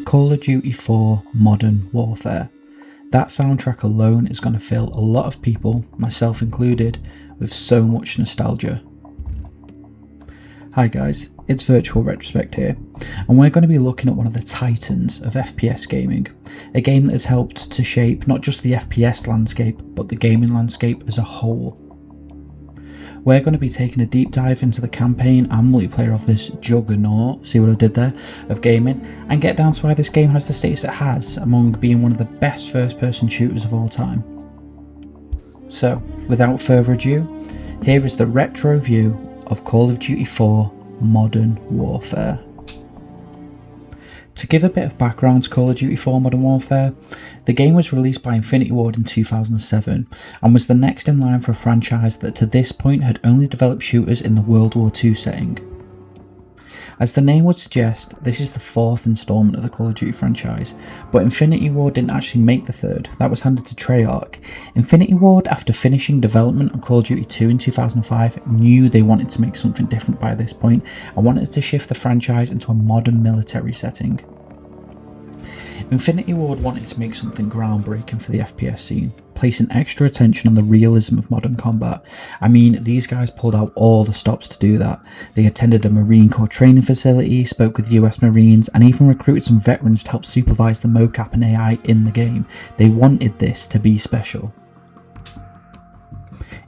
Call of Duty 4 Modern Warfare. That soundtrack alone is going to fill a lot of people, myself included, with so much nostalgia. Hi guys, it's VirtualRetrospect here, and we're going to be looking at one of the titans of FPS gaming, a game that has helped to shape not just the FPS landscape, but the gaming landscape as a whole. We're going to be taking a deep dive into the campaign and multiplayer of this juggernaut, see what I did there, of gaming, and get down to why this game has the status it has among being one of the best first-person shooters of all time. So, without further ado, here is the retro view of Call of Duty 4 Modern Warfare. To give a bit of background to Call of Duty 4 Modern Warfare, the game was released by Infinity Ward in 2007 and was the next in line for a franchise that to this point had only developed shooters in the World War II setting. As the name would suggest, this is the fourth installment of the Call of Duty franchise, but Infinity Ward didn't actually make the third, that was handed to Treyarch. Infinity Ward, after finishing development on Call of Duty 2 in 2005, knew they wanted to make something different by this point and wanted to shift the franchise into a modern military setting. Infinity Ward wanted to make something groundbreaking for the FPS scene, placing extra attention on the realism of modern combat. I mean, these guys pulled out all the stops to do that. They attended a Marine Corps training facility, spoke with US Marines, and even recruited some veterans to help supervise the mocap and AI in the game. They wanted this to be special.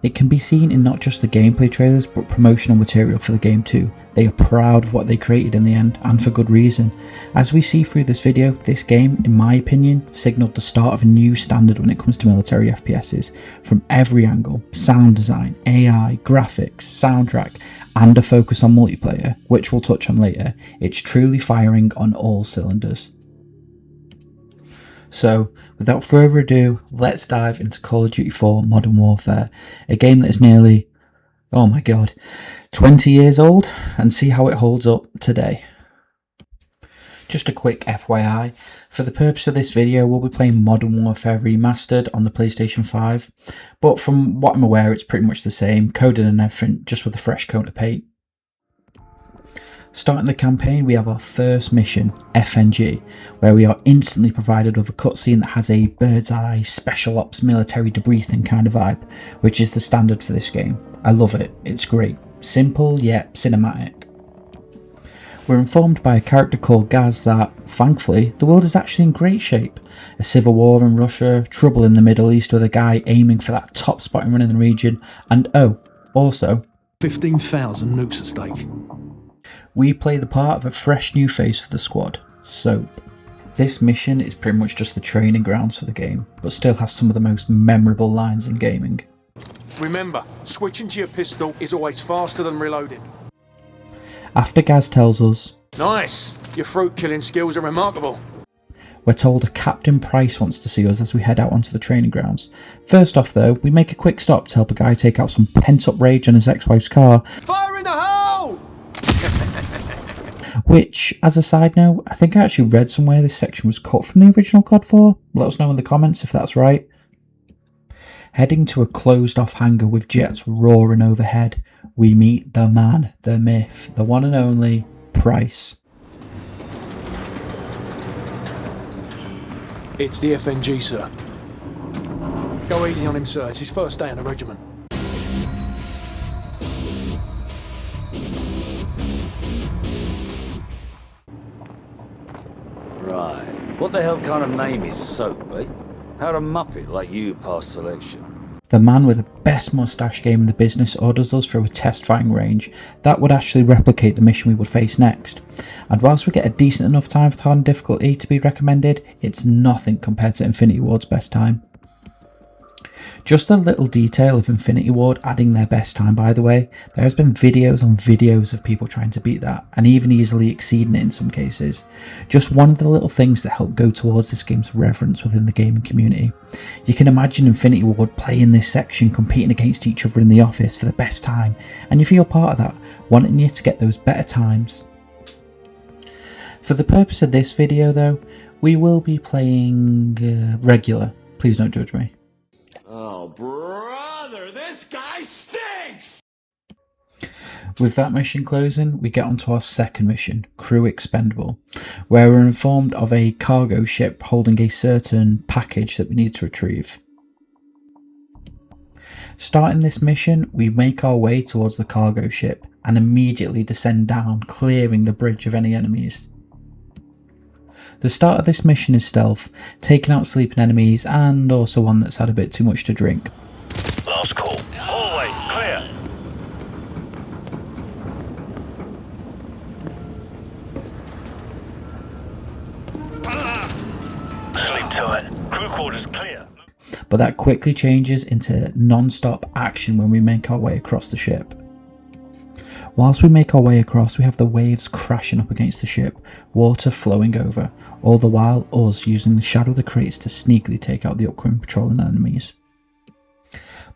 It can be seen in not just the gameplay trailers, but promotional material for the game too. They are proud of what they created in the end, and for good reason. As we see through this video, this game, in my opinion, signalled the start of a new standard when it comes to military FPSs. From every angle, sound design, AI, graphics, soundtrack, and a focus on multiplayer, which we'll touch on later, it's truly firing on all cylinders. So, without further ado, let's dive into Call of Duty 4 Modern Warfare, a game that is nearly, oh my god, 20 years old, and see how it holds up today. Just a quick FYI, for the purpose of this video we'll be playing Modern Warfare Remastered on the PlayStation 5, but from what I'm aware it's pretty much the same, coded and everything, just with a fresh coat of paint. Starting the campaign, we have our first mission, FNG, where we are instantly provided with a cutscene that has a bird's eye, special ops, military debriefing kind of vibe, which is the standard for this game. I love it, it's great. Simple yet cinematic. We're informed by a character called Gaz that, thankfully, the world is actually in great shape. A civil war in Russia, trouble in the Middle East with a guy aiming for that top spot in the region, and oh, also 15,000 nukes at stake. We play the part of a fresh new face for the squad, Soap. This mission is pretty much just the training grounds for the game, but still has some of the most memorable lines in gaming. Remember, switching to your pistol is always faster than reloading. After Gaz tells us, Nice! Your fruit killing skills are remarkable. we're told a Captain Price wants to see us as we head out onto the training grounds. First off though, we make a quick stop to help a guy take out some pent up rage on his ex-wife's car. Fire in the hole! Which, as a side note, I think I actually read somewhere this section was cut from the original COD 4. Let us know in the comments if that's right. Heading to a closed off hangar with jets roaring overhead, we meet the man, the myth, the one and only Price. It's the FNG, sir. Go easy on him, sir. It's his first day in the regiment. Right. What the hell kind of name is Soap, eh? How'd a muppet like you pass selection? The man with the best moustache game in the business orders us through a test firing range that would actually replicate the mission we would face next. And whilst we get a decent enough time for the hard difficulty to be recommended, it's nothing compared to Infinity Ward's best time. Just a little detail of Infinity Ward adding their best time, by the way, there has been videos on videos of people trying to beat that, and even easily exceeding it in some cases. Just one of the little things that help go towards this game's reverence within the gaming community. You can imagine Infinity Ward playing this section, competing against each other in the office for the best time, and you feel part of that, wanting you to get those better times. For the purpose of this video though, we will be playing regular, please don't judge me. Oh, brother, this guy stinks! With that mission closing, we get onto our second mission, Crew Expendable, where we're informed of a cargo ship holding a certain package that we need to retrieve. Starting this mission, we make our way towards the cargo ship and immediately descend down, clearing the bridge of any enemies. The start of this mission is stealth, taking out sleeping enemies and also one that's had a bit too much to drink. Last call. Hallway, clear. Sleep tight. Crew quarters clear. But that quickly changes into non-stop action when we make our way across the ship. Whilst we make our way across, we have the waves crashing up against the ship, water flowing over, all the while us using the shadow of the crates to sneakily take out the upcoming patrolling enemies.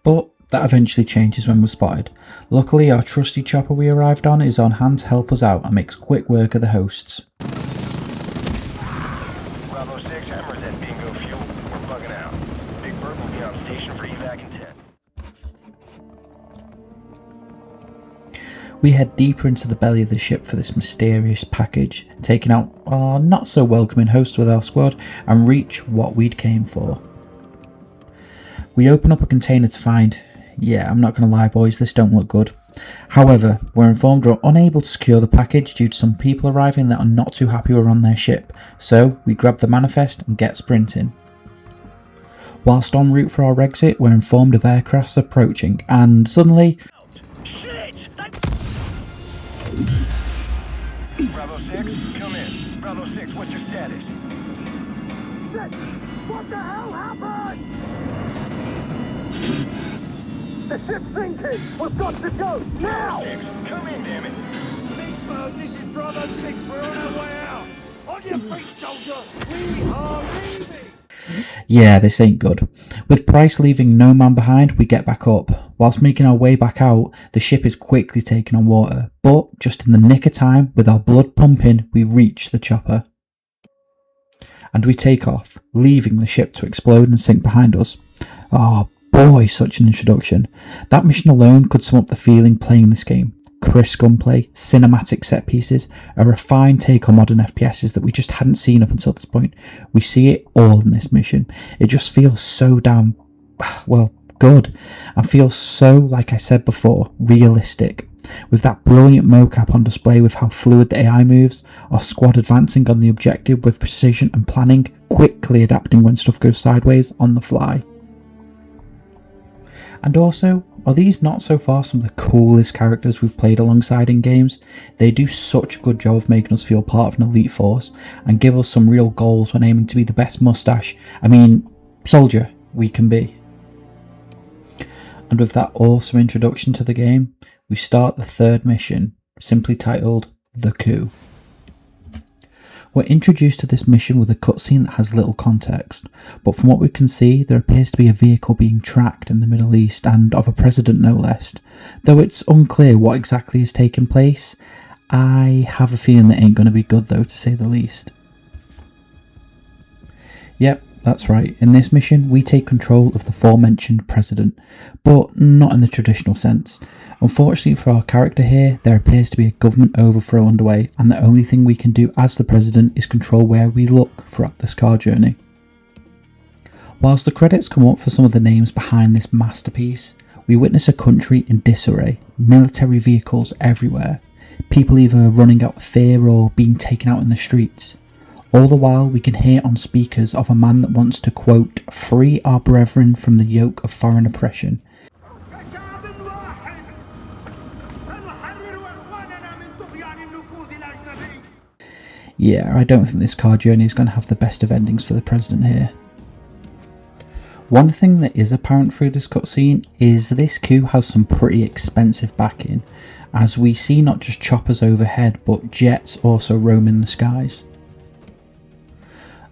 But that eventually changes when we're spotted. Luckily, our trusty chopper we arrived on is on hand to help us out and makes quick work of the hosts. Bravo 6, Hammer's at bingo fuel. We're bugging out. Big Bird will be on station for evac in 10. We head deeper into the belly of the ship for this mysterious package, taking out our not so welcoming host with our squad and reach what we'd came for. We open up a container to find, yeah, I'm not going to lie boys, this don't look good. However, we're informed we're unable to secure the package due to some people arriving that are not too happy we're on their ship, so we grab the manifest and get sprinting. Whilst en route for our exit, we're informed of aircrafts approaching and suddenly... Bravo 6, come in. Bravo 6, what's your status? What the hell happened? The ship's sinking! We've got to go, now! 6, come in, damn it. Big Bird, this is Bravo 6. We're on our way out. On your feet, soldier. We are leaving. Yeah, this ain't good. With Price leaving no man behind, we get back up. Whilst making our way back out, the ship is quickly taken on water, but just in the nick of time, with our blood pumping, we reach the chopper. And we take off, leaving the ship to explode and sink behind us. Oh boy, such an introduction. That mission alone could sum up the feeling playing this game. Crisp gunplay, cinematic set pieces, a refined take on modern FPSs that we just hadn't seen up until this point. We see it all in this mission. It just feels so damn, well, good, and feels so, like I said before, realistic. With that brilliant mocap on display with how fluid the AI moves, our squad advancing on the objective with precision and planning, quickly adapting when stuff goes sideways on the fly. And also, are these not so far some of the coolest characters we've played alongside in games? They do such a good job of making us feel part of an elite force and give us some real goals when aiming to be the best soldier we can be. And with that awesome introduction to the game, we start the third mission, simply titled The Coup. We're introduced to this mission with a cutscene that has little context, but from what we can see, there appears to be a vehicle being tracked in the Middle East, and of a president no less. Though it's unclear what exactly is taking place, I have a feeling that ain't going to be good though, to say the least. Yep, that's right, in this mission we take control of the aforementioned president, but not in the traditional sense. Unfortunately for our character here, there appears to be a government overthrow underway, and the only thing we can do as the president is control where we look throughout this car journey. Whilst the credits come up for some of the names behind this masterpiece, we witness a country in disarray, military vehicles everywhere, people either running out of fear or being taken out in the streets. All the while we can hear on speakers of a man that wants to, quote, free our brethren from the yoke of foreign oppression. Yeah, I don't think this car journey is going to have the best of endings for the president here. One thing that is apparent through this cutscene is this coup has some pretty expensive backing, as we see not just choppers overhead but jets also roaming the skies.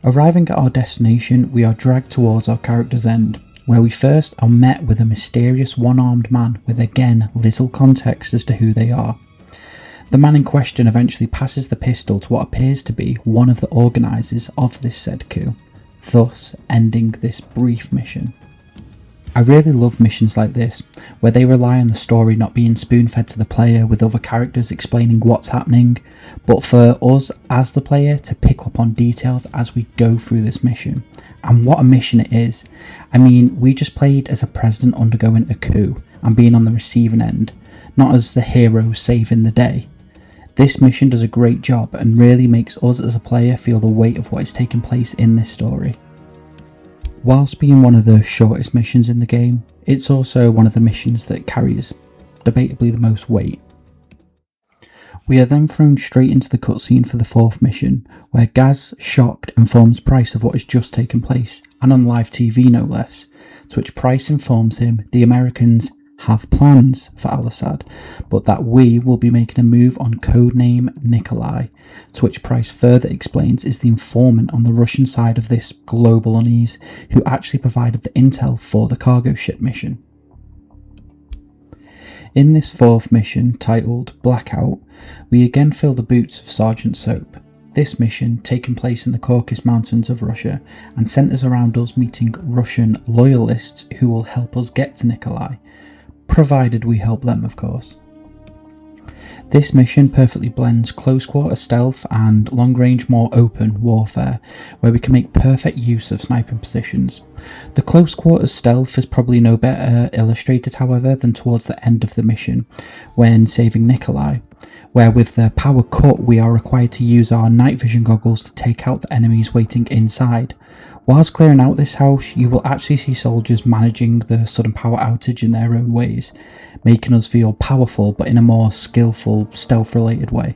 Arriving at our destination, we are dragged towards our character's end, where we first are met with a mysterious one-armed man with again little context as to who they are. The man in question eventually passes the pistol to what appears to be one of the organisers of this said coup, thus ending this brief mission. I really love missions like this, where they rely on the story not being spoon-fed to the player with other characters explaining what's happening, but for us as the player to pick up on details as we go through this mission. And what a mission it is. I mean, we just played as a president undergoing a coup and being on the receiving end, not as the hero saving the day. This mission does a great job and really makes us as a player feel the weight of what is taking place in this story. Whilst being one of the shortest missions in the game, it's also one of the missions that carries debatably the most weight. We are then thrown straight into the cutscene for the 4th mission, where Gaz, shocked, informs Price of what has just taken place, and on live TV no less, to which Price informs him the Americans have plans for Al-Assad, but that we will be making a move on codename Nikolai, to which Price further explains is the informant on the Russian side of this global unease who actually provided the intel for the cargo ship mission. In this 4th mission, titled Blackout, we again fill the boots of Sergeant Soap. This mission, taking place in the Caucasus Mountains of Russia, and centres around us meeting Russian loyalists who will help us get to Nikolai, provided we help them, of course. This mission perfectly blends close quarter stealth and long range more open warfare, where we can make perfect use of sniping positions. The close quarters stealth is probably no better illustrated, however, than towards the end of the mission, when saving Nikolai, where with the power cut we are required to use our night vision goggles to take out the enemies waiting inside. Whilst clearing out this house, you will actually see soldiers managing the sudden power outage in their own ways, making us feel powerful but in a more skillful, stealth-related way.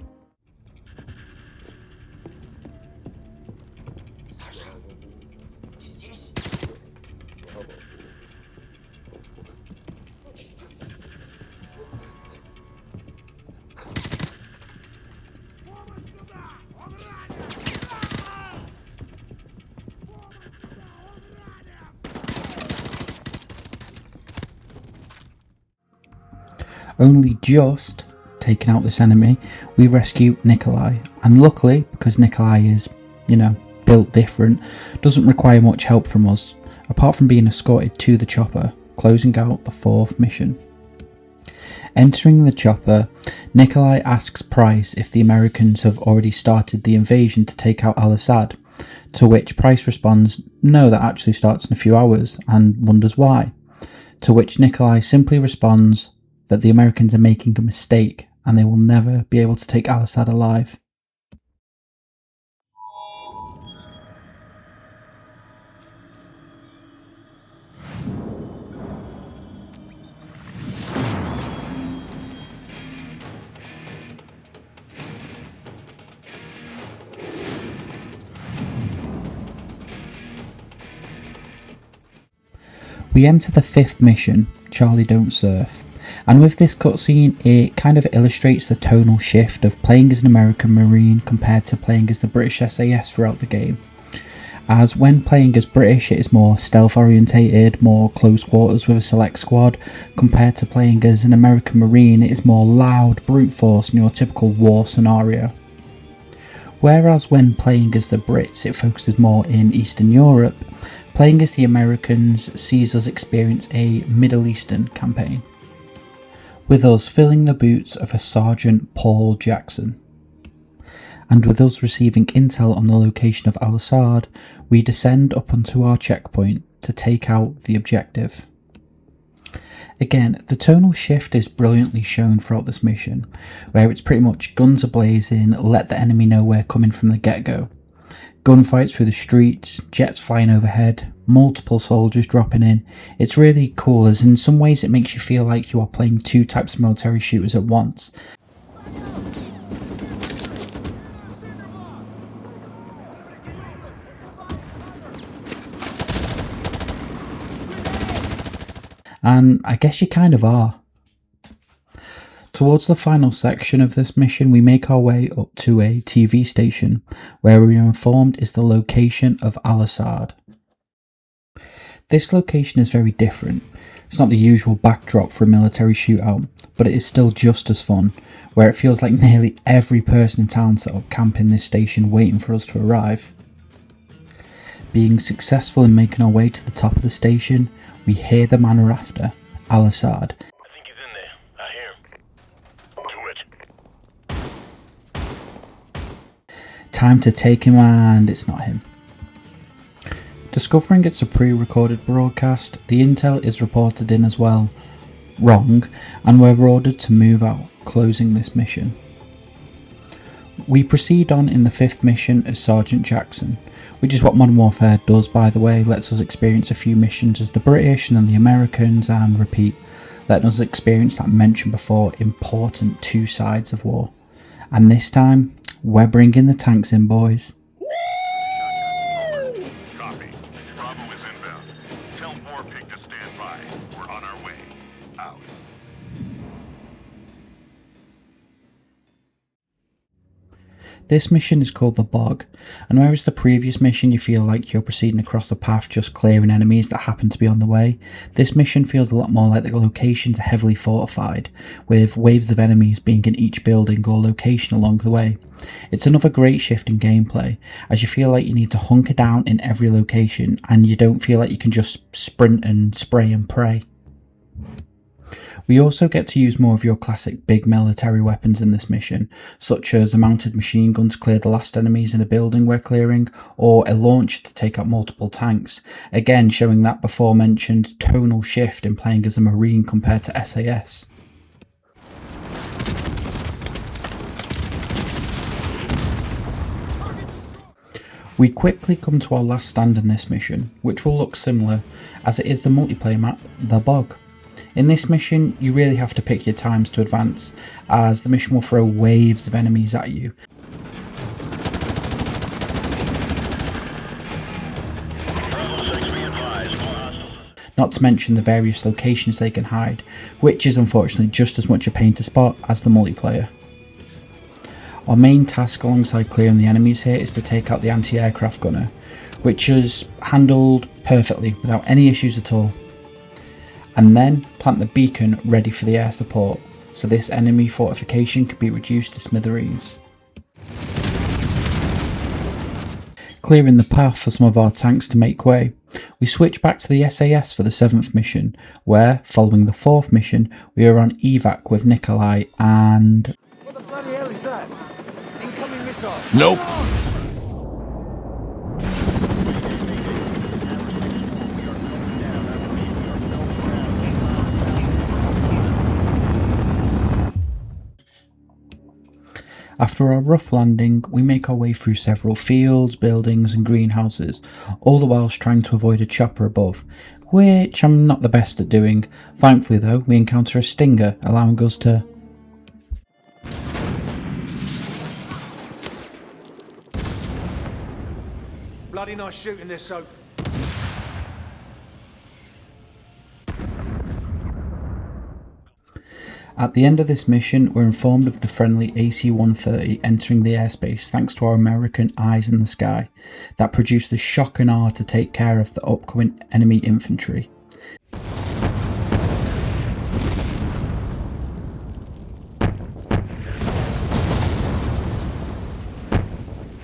Only just taking out this enemy, we rescue Nikolai, and luckily, because Nikolai is, built different, doesn't require much help from us, apart from being escorted to the chopper, closing out the 4th mission. Entering the chopper, Nikolai asks Price if the Americans have already started the invasion to take out Al-Assad, to which Price responds, no, that actually starts in a few hours, and wonders why, to which Nikolai simply responds that the Americans are making a mistake and they will never be able to take Al-Assad alive. We enter the 5th mission, Charlie Don't Surf, and with this cutscene it kind of illustrates the tonal shift of playing as an American Marine compared to playing as the British SAS throughout the game. As when playing as British it is more stealth orientated, more close quarters with a select squad, compared to playing as an American Marine it is more loud, brute force in your typical war scenario. Whereas when playing as the Brits it focuses more in Eastern Europe, playing as the Americans sees us experience a Middle Eastern campaign, with us filling the boots of a Sergeant Paul Jackson. And with us receiving intel on the location of Al-Assad, we descend up onto our checkpoint to take out the objective. Again, the tonal shift is brilliantly shown throughout this mission, where it's pretty much guns ablazing, let the enemy know we're coming from the get-go. Gunfights through the streets, jets flying overhead, multiple soldiers dropping in. It's really cool, as in some ways it makes you feel like you are playing 2 types of military shooters at once. And I guess you kind of are. Towards the final section of this mission, we make our way up to a TV station, where we are informed is the location of Al-Assad. This location is very different. It's not the usual backdrop for a military shootout, but it is still just as fun, where it feels like nearly every person in town set up camp in this station waiting for us to arrive. Being successful in making our way to the top of the station, we hear the man we're after, Al-Assad. I think he's in there. I hear him. Do it. Time to take him, and it's not him. Discovering it's a pre-recorded broadcast, the intel is reported in as well. Wrong, and we're ordered to move out, closing this mission. We proceed on in the 5th mission as Sergeant Jackson, which is what Modern Warfare does, by the way, lets us experience a few missions as the British and then the Americans, and repeat, letting us experience that mentioned before important two sides of war. And this time, we're bringing the tanks in, boys. Copy. Bravo is inbound. Tell Warpig to stand by. We're on our way. Out. This mission is called the Bog, and whereas the previous mission you feel like you're proceeding across the path just clearing enemies that happen to be on the way, this mission feels a lot more like the locations are heavily fortified, with waves of enemies being in each building or location along the way. It's another great shift in gameplay, as you feel like you need to hunker down in every location and you don't feel like you can just sprint and spray and pray. We also get to use more of your classic big military weapons in this mission, such as a mounted machine gun to clear the last enemies in a building we're clearing, or a launcher to take out multiple tanks, again showing that before mentioned tonal shift in playing as a Marine compared to SAS. We quickly come to our last stand in this mission, which will look similar, as it is the multiplayer map, the Bog. In this mission, you really have to pick your times to advance, as the mission will throw waves of enemies at you. Not to mention the various locations they can hide, which is unfortunately just as much a pain to spot as the multiplayer. Our main task alongside clearing the enemies here is to take out the anti-aircraft gunner, which is handled perfectly without any issues at all. And then plant the beacon ready for the air support, so this enemy fortification can be reduced to smithereens. Clearing the path for some of our tanks to make way, we switch back to the SAS for the 7th mission, where, following the 4th mission, we are on evac with Nikolai and... What the bloody hell is that? Incoming missile! Nope. After our rough landing, we make our way through several fields, buildings and greenhouses, all the whilst trying to avoid a chopper above, which I'm not the best at doing. Thankfully though, we encounter a stinger, allowing us to... Bloody nice shooting this, Soap. At the end of this mission, we're informed of the friendly AC-130 entering the airspace thanks to our American eyes in the sky, that produced the shock and awe to take care of the upcoming enemy infantry.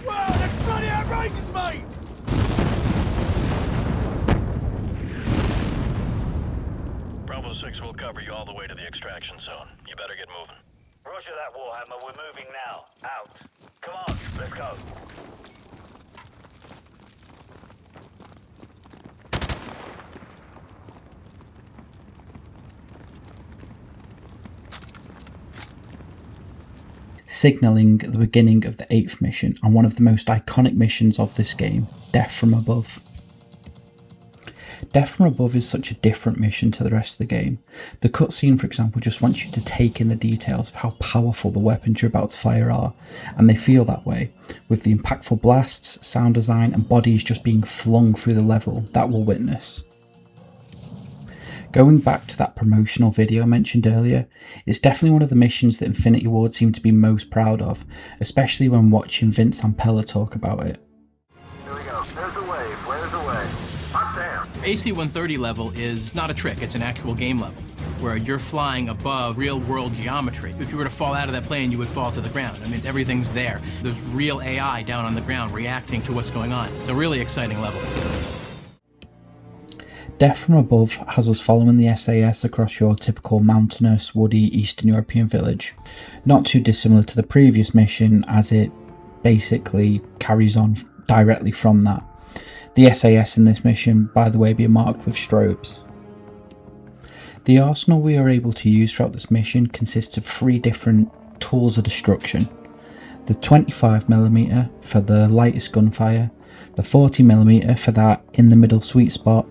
Whoa, that's bloody outrageous, mate! Bravo 6 will cover you all the way to the extraction zone. You better get moving. Roger that, Warhammer. We're moving now. Out. Come on, let's go. Signalling the beginning of the 8th mission and one of the most iconic missions of this game, Death from Above. Death from Above is such a different mission to the rest of the game. The cutscene, for example, just wants you to take in the details of how powerful the weapons you're about to fire are, and they feel that way, with the impactful blasts, sound design and bodies just being flung through the level that we'll witness. Going back to that promotional video I mentioned earlier, it's definitely one of the missions that Infinity Ward seem to be most proud of, especially when watching Vince Zampella talk about it. Here we go. There's the wave. Where's the wave? Hot damn. AC-130 level is not a trick, it's an actual game level. where you're flying above real-world geometry. If you were to fall out of that plane, you would fall to the ground. I mean, everything's there. There's real AI down on the ground reacting to what's going on. It's a really exciting level. Death from Above has us following the SAS across your typical mountainous, woody, Eastern European village. Not too dissimilar to the previous mission, as it basically carries on directly from that. The SAS in this mission, by the way, being marked with strobes. The arsenal we are able to use throughout this mission consists of 3 different tools of destruction. The 25mm for the lightest gunfire, the 40mm for that in the middle sweet spot,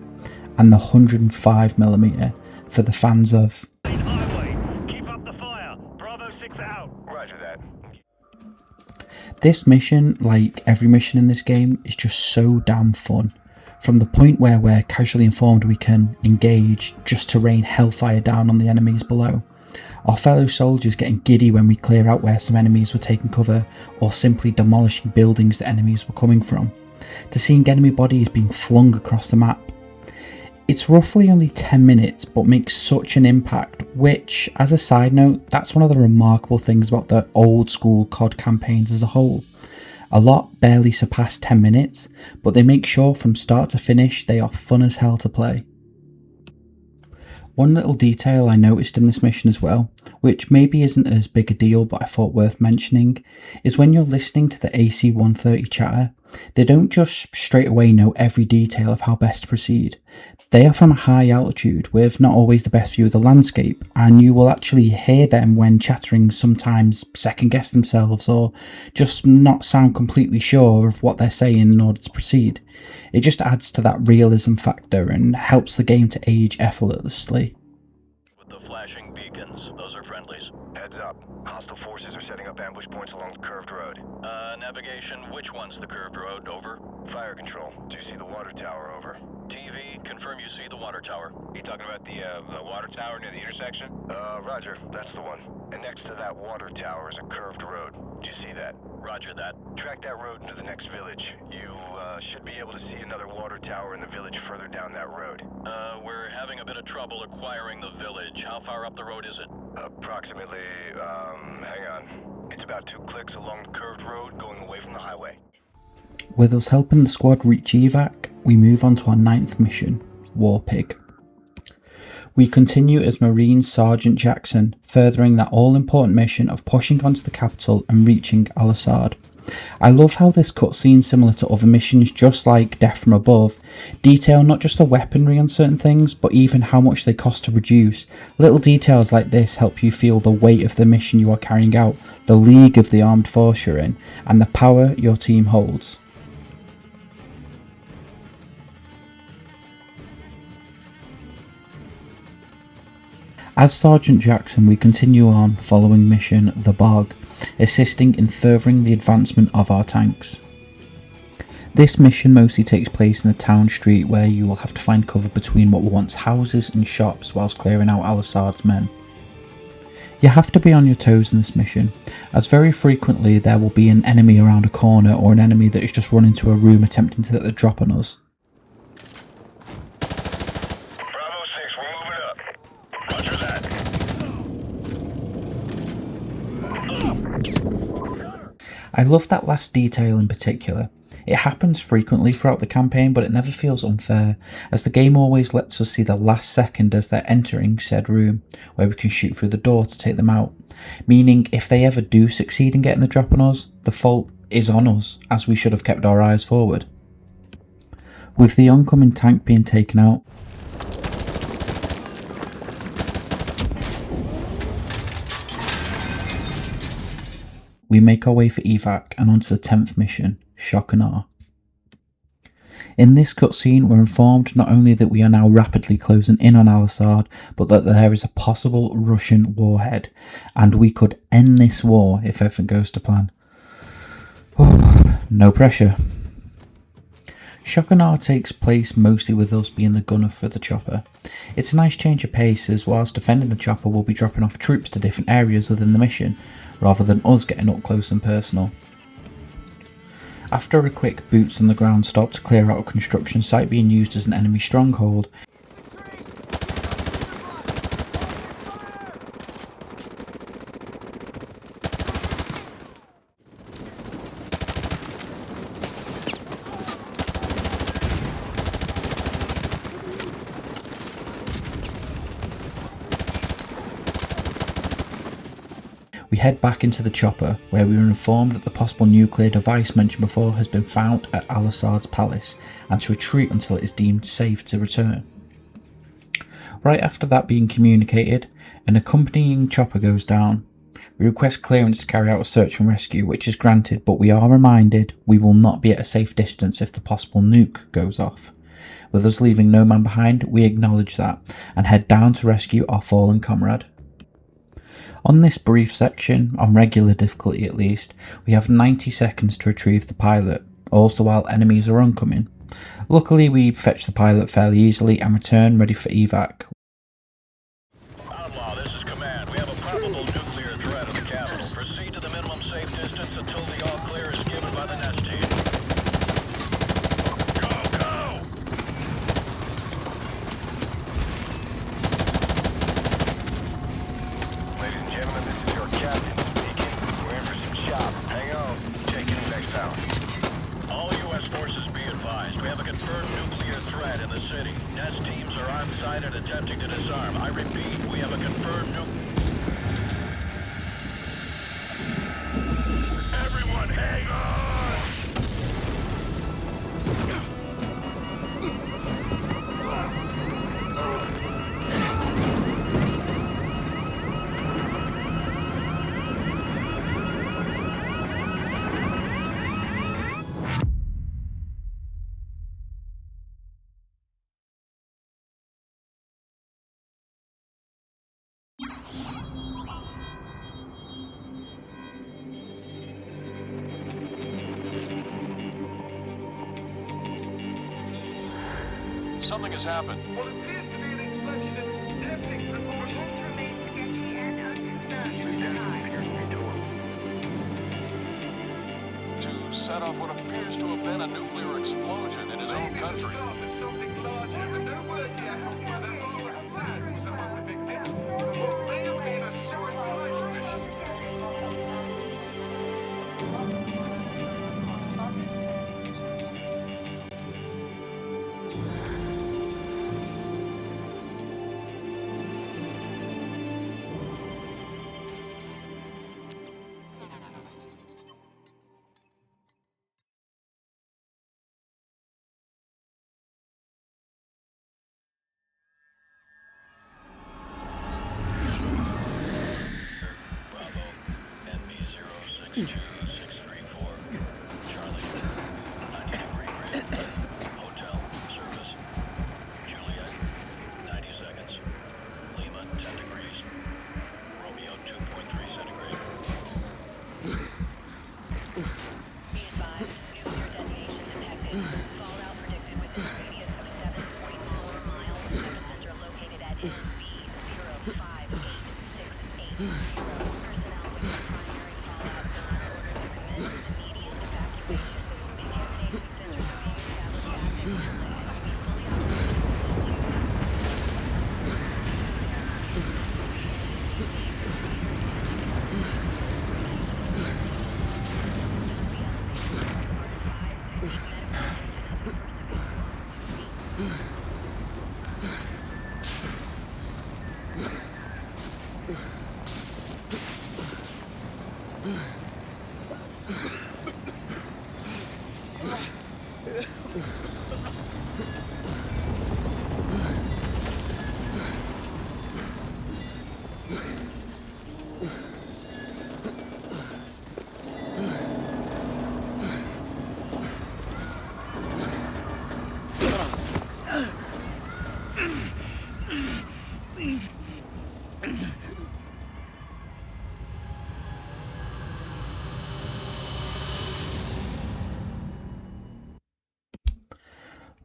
and the 105mm for the fans of Highway. Keep up the fire. Bravo 6 out. Roger that. This mission, like every mission in this game, is just so damn fun. From the point where we're casually informed we can engage just to rain hellfire down on the enemies below, our fellow soldiers getting giddy when we clear out where some enemies were taking cover, or simply demolishing buildings that enemies were coming from, to seeing enemy bodies being flung across the map. It's roughly only 10 minutes, but makes such an impact, which, as a side note, that's one of the remarkable things about the old school COD campaigns as a whole. A lot barely surpass 10 minutes, but they make sure from start to finish they are fun as hell to play. One little detail I noticed in this mission as well, which maybe isn't as big a deal but I thought worth mentioning, is when you're listening to the AC-130 chatter, they don't just straight away know every detail of how best to proceed. They are from a high altitude with not always the best view of the landscape, and you will actually hear them when chattering sometimes second guess themselves or just not sound completely sure of what they're saying in order to proceed. It just adds to that realism factor and helps the game to age effortlessly. With the flashing beacons, those are friendlies. Heads up. Hostile forces are setting up ambush points along the curved road. Navigation, which one's the curved road? Over. Fire control. Do you see the water tower? Over. TV, confirm you see the water tower. You talking about the water tower near the intersection? Roger. That's the one. And next to that water tower is a curved road. Do you see that? Roger that. Track that road into the next village. You should be able to see another water tower in the village further down that road. We're having a bit of trouble acquiring the village. How far up the road is it? Approximately, hang on. It's about 2 clicks along the curved road going away from the highway. With us helping the squad reach evac, we move on to our 9th mission, War Pig. We continue as Marine Sergeant Jackson, furthering that all-important mission of pushing onto the capital and reaching Al-Assad. I love how this cutscene, similar to other missions just like Death from Above, detail not just the weaponry on certain things, but even how much they cost to produce. Little details like this help you feel the weight of the mission you are carrying out, the league of the armed force you're in, and the power your team holds. As Sergeant Jackson, we continue on following mission The Bog, assisting in furthering the advancement of our tanks. This mission mostly takes place in a town street where you will have to find cover between what were once houses and shops whilst clearing out Al-Assad's men. You have to be on your toes in this mission, as very frequently there will be an enemy around a corner or an enemy that is just run into a room attempting to get the drop on us. I love that last detail in particular. It happens frequently throughout the campaign, but it never feels unfair, as the game always lets us see the last second as they're entering said room, where we can shoot through the door to take them out, meaning if they ever do succeed in getting the drop on us, the fault is on us, as we should have kept our eyes forward. With the oncoming tank being taken out, we make our way for evac and onto the 10th mission, Shock and Awe. In this cutscene, we're informed not only that we are now rapidly closing in on Al-Assad, but that there is a possible Russian warhead, and we could end this war if everything goes to plan. No pressure. Shock and Awe takes place mostly with us being the gunner for the chopper. It's a nice change of pace, as whilst defending the chopper we'll be dropping off troops to different areas within the mission, rather than us getting up close and personal. After a quick boots on the ground stop to clear out a construction site being used as an enemy stronghold, We head back into the chopper, where we are informed that the possible nuclear device mentioned before has been found at Al-Assad's palace, and to retreat until it is deemed safe to return. Right after that being communicated, an accompanying chopper goes down. We request clearance to carry out a search and rescue, which is granted, but we are reminded we will not be at a safe distance if the possible nuke goes off. With us leaving no man behind, we acknowledge that, and head down to rescue our fallen comrade. On this brief section, on regular difficulty at least, we have 90 seconds to retrieve the pilot, also while enemies are oncoming. Luckily we fetch the pilot fairly easily and return ready for evac. Outlaw, this is command. We have a probable nuclear threat at the capital. Proceed to the minimum safe distance until the all-clear is given by the nest team. Go, go! Ladies and gentlemen, this is your captain speaking. We're in for some chop. Hang on. Taking the next tower. All U.S. forces be advised. We have a confirmed nuclear threat in the city. Nest teams are on site and attempting to disarm. I repeat, we have a confirmed Everyone, hang on! Something has happened. What appears to be an explosion in airplane proportions remain sketchy and unconfirmed. To set off what appears to have been a nuclear explosion in his own country. Something larger, but no word yet on whether Al-Assad was among the victims or may have been a suicidal mission.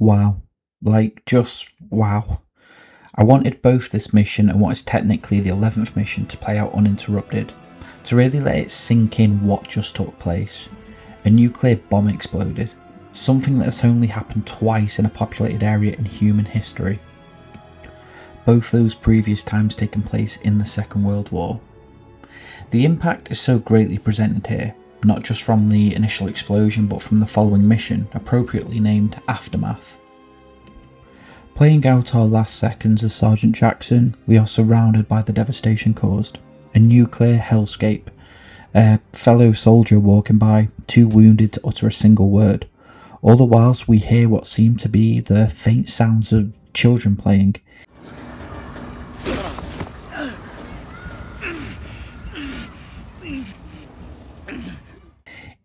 Wow. Like, just wow. I wanted both this mission and what is technically the 11th mission to play out uninterrupted, to really let it sink in what just took place. A nuclear bomb exploded, something that has only happened twice in a populated area in human history. Both those previous times taking place in the Second World War. The impact is so greatly presented here, not just from the initial explosion but from the following mission, appropriately named Aftermath. Playing out our last seconds as Sergeant Jackson, we are surrounded by the devastation caused. a nuclear hellscape. A fellow soldier walking by, too wounded to utter a single word. All the whilst we hear what seem to be the faint sounds of children playing.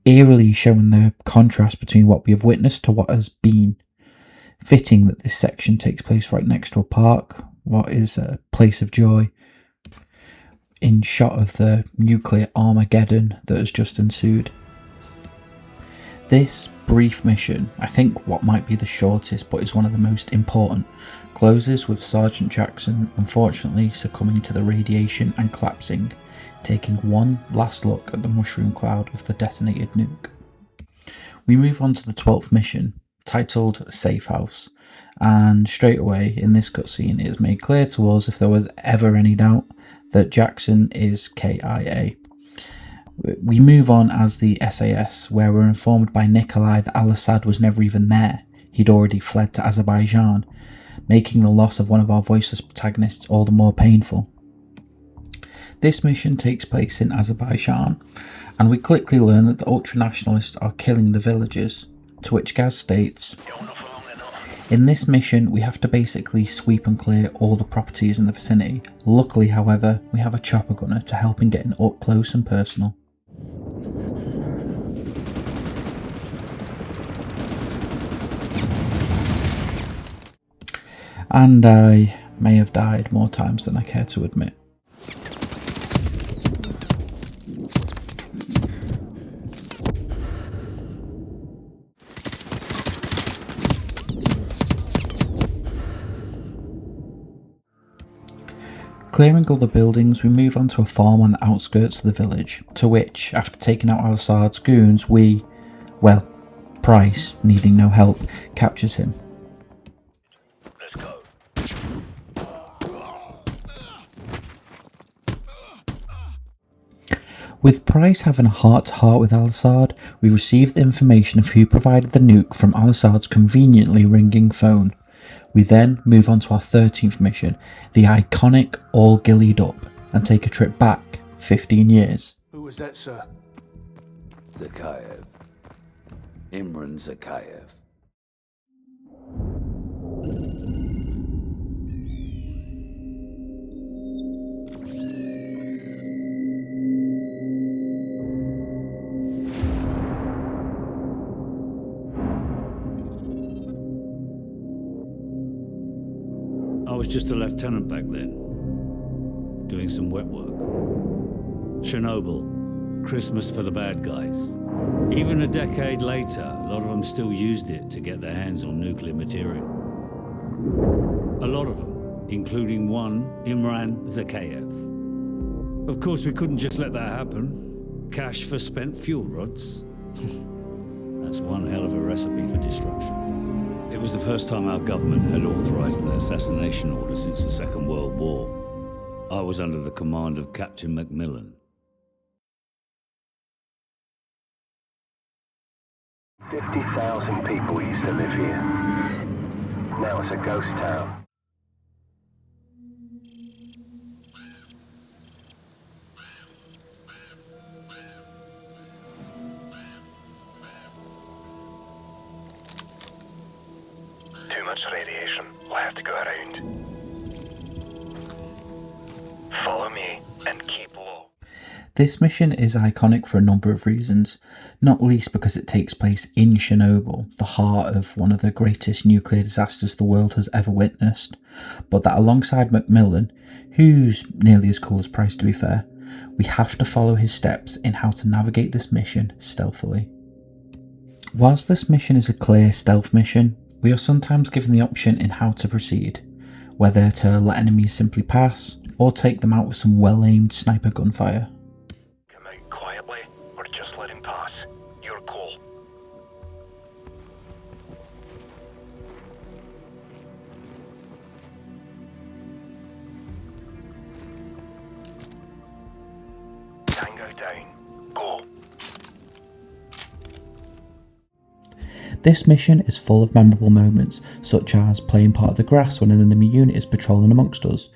Eerily showing the contrast between what we have witnessed to what has been. Fitting that this section takes place right next to a park, what is a place of joy, in shot of the nuclear Armageddon that has just ensued. This brief mission, I think what might be the shortest but is one of the most important, closes with Sergeant Jackson unfortunately succumbing to the radiation and collapsing, taking one last look at the mushroom cloud of the detonated nuke. We move on to the 12th mission, titled Safe House, and straight away in this cutscene it is made clear to us, if there was ever any doubt, that Jackson is KIA. We move on as the SAS, where we're informed by Nikolai that Al-Assad was never even there. He'd already fled to Azerbaijan, making the loss of one of our voiceless protagonists all the more painful. This mission takes place in Azerbaijan, and we quickly learn that the ultra-nationalists are killing the villagers, to which Gaz states, "In this mission we have to basically sweep and clear all the properties in the vicinity. Luckily, however, we have a chopper gunner to help in getting up close and personal." And I may have died more times than I care to admit. Clearing all the buildings, we move on to a farm on the outskirts of the village, to which, after taking out Al-Assad's goons, Price, needing no help, captures him. Let's go. With Price having a heart-to-heart with Al-Assad, we receive the information of who provided the nuke from Al-Assad's conveniently ringing phone. We then move on to our 13th mission, the iconic All Gillied Up, and take a trip back 15 years. Who was that, sir? Zakayev. Imran Zakayev. I was just a lieutenant back then, doing some wet work. Chernobyl, Christmas for the bad guys. Even a decade later, a lot of them still used it to get their hands on nuclear material. A lot of them, including one, Imran Zakayev. Of course, we couldn't just let that happen. Cash for spent fuel rods. That's one hell of a recipe for destruction. It was the first time our government had authorized an assassination order since the Second World War. I was under the command of Captain Macmillan. 50,000 people used to live here. Now it's a ghost town. Too much radiation. We'll have to go around. Follow me and keep low. This mission is iconic for a number of reasons, not least because it takes place in Chernobyl, the heart of one of the greatest nuclear disasters the world has ever witnessed, but that alongside Macmillan, who's nearly as cool as Price to be fair, we have to follow his steps in how to navigate this mission stealthily. Whilst this mission is a clear stealth mission, we are sometimes given the option in how to proceed, whether to let enemies simply pass, or take them out with some well-aimed sniper gunfire. Come out quietly, or just let him pass. Your call. Tango down. Go. This mission is full of memorable moments, such as playing part of the grass when an enemy unit is patrolling amongst us,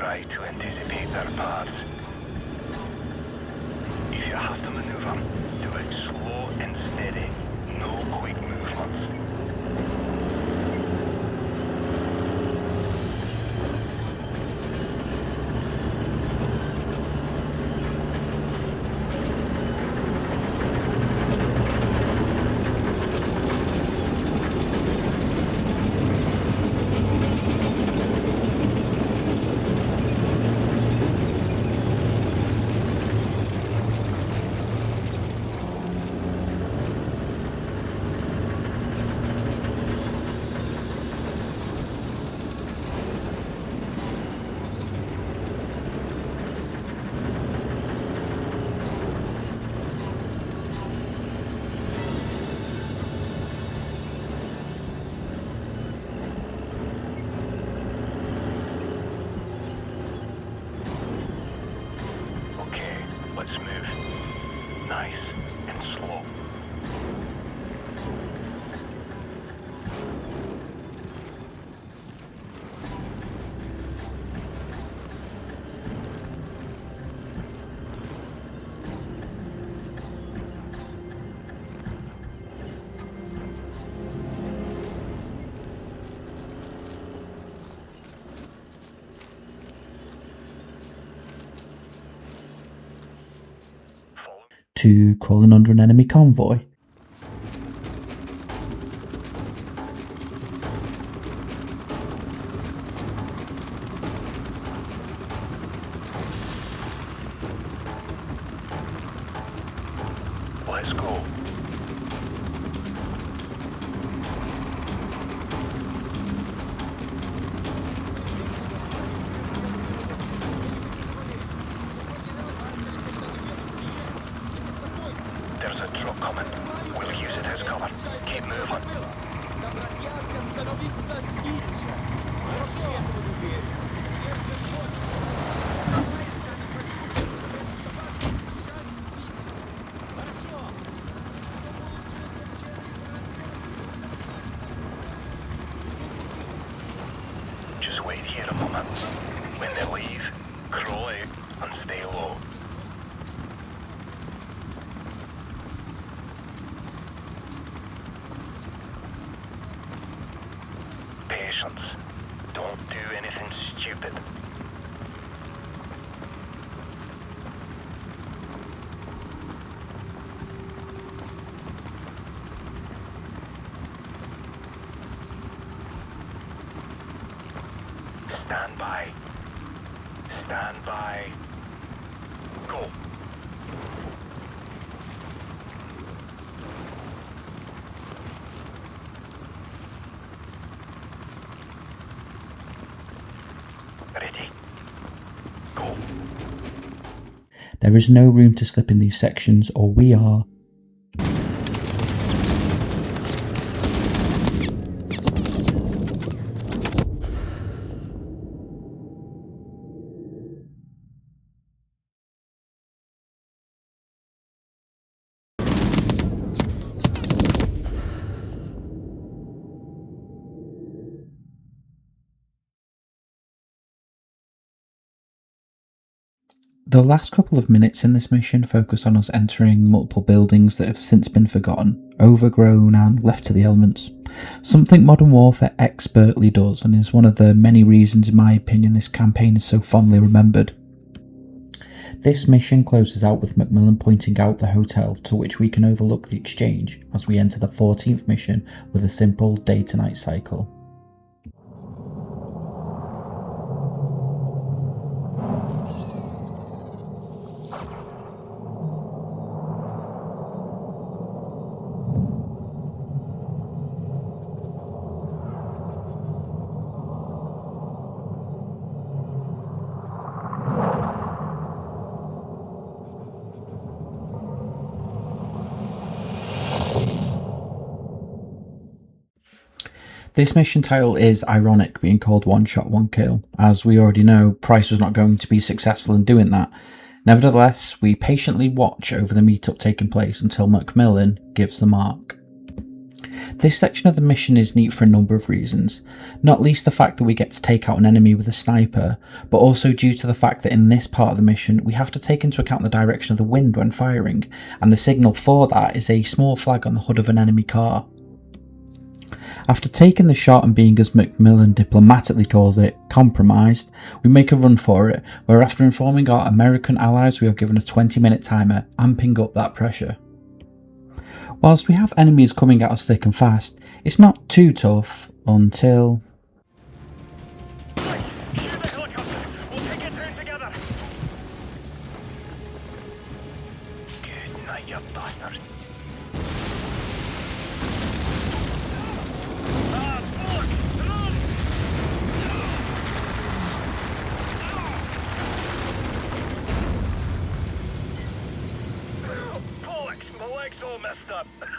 try to anticipate their paths. If you have to maneuver, do it slow and steady. No quick movements. Let's move. Nice and slow. To crawling under an enemy convoy. Let's go. There's a truck coming. We'll use it as cover. Keep moving. Just wait here a moment. When they leave, crawl out and stay low. Patience. Don't do anything stupid. Stand by. Stand by. Go. Ready. Go. There is no room to slip in these sections, or we are. The last couple of minutes in this mission focus on us entering multiple buildings that have since been forgotten, overgrown and left to the elements. Something Modern Warfare expertly does, and is one of the many reasons in my opinion this campaign is so fondly remembered. This mission closes out with Macmillan pointing out the hotel to which we can overlook the exchange as we enter the 14th mission with a simple day to night cycle. This mission title is ironic, being called One Shot, One Kill, as we already know Price was not going to be successful in doing that. Nevertheless, we patiently watch over the meetup taking place until Macmillan gives the mark. This section of the mission is neat for a number of reasons, not least the fact that we get to take out an enemy with a sniper, but also due to the fact that in this part of the mission we have to take into account the direction of the wind when firing, and the signal for that is a small flag on the hood of an enemy car. After taking the shot and being, as Macmillan diplomatically calls it, compromised, we make a run for it, where after informing our American allies we are given a 20-minute timer, amping up that pressure. Whilst we have enemies coming at us thick and fast, it's not too tough until...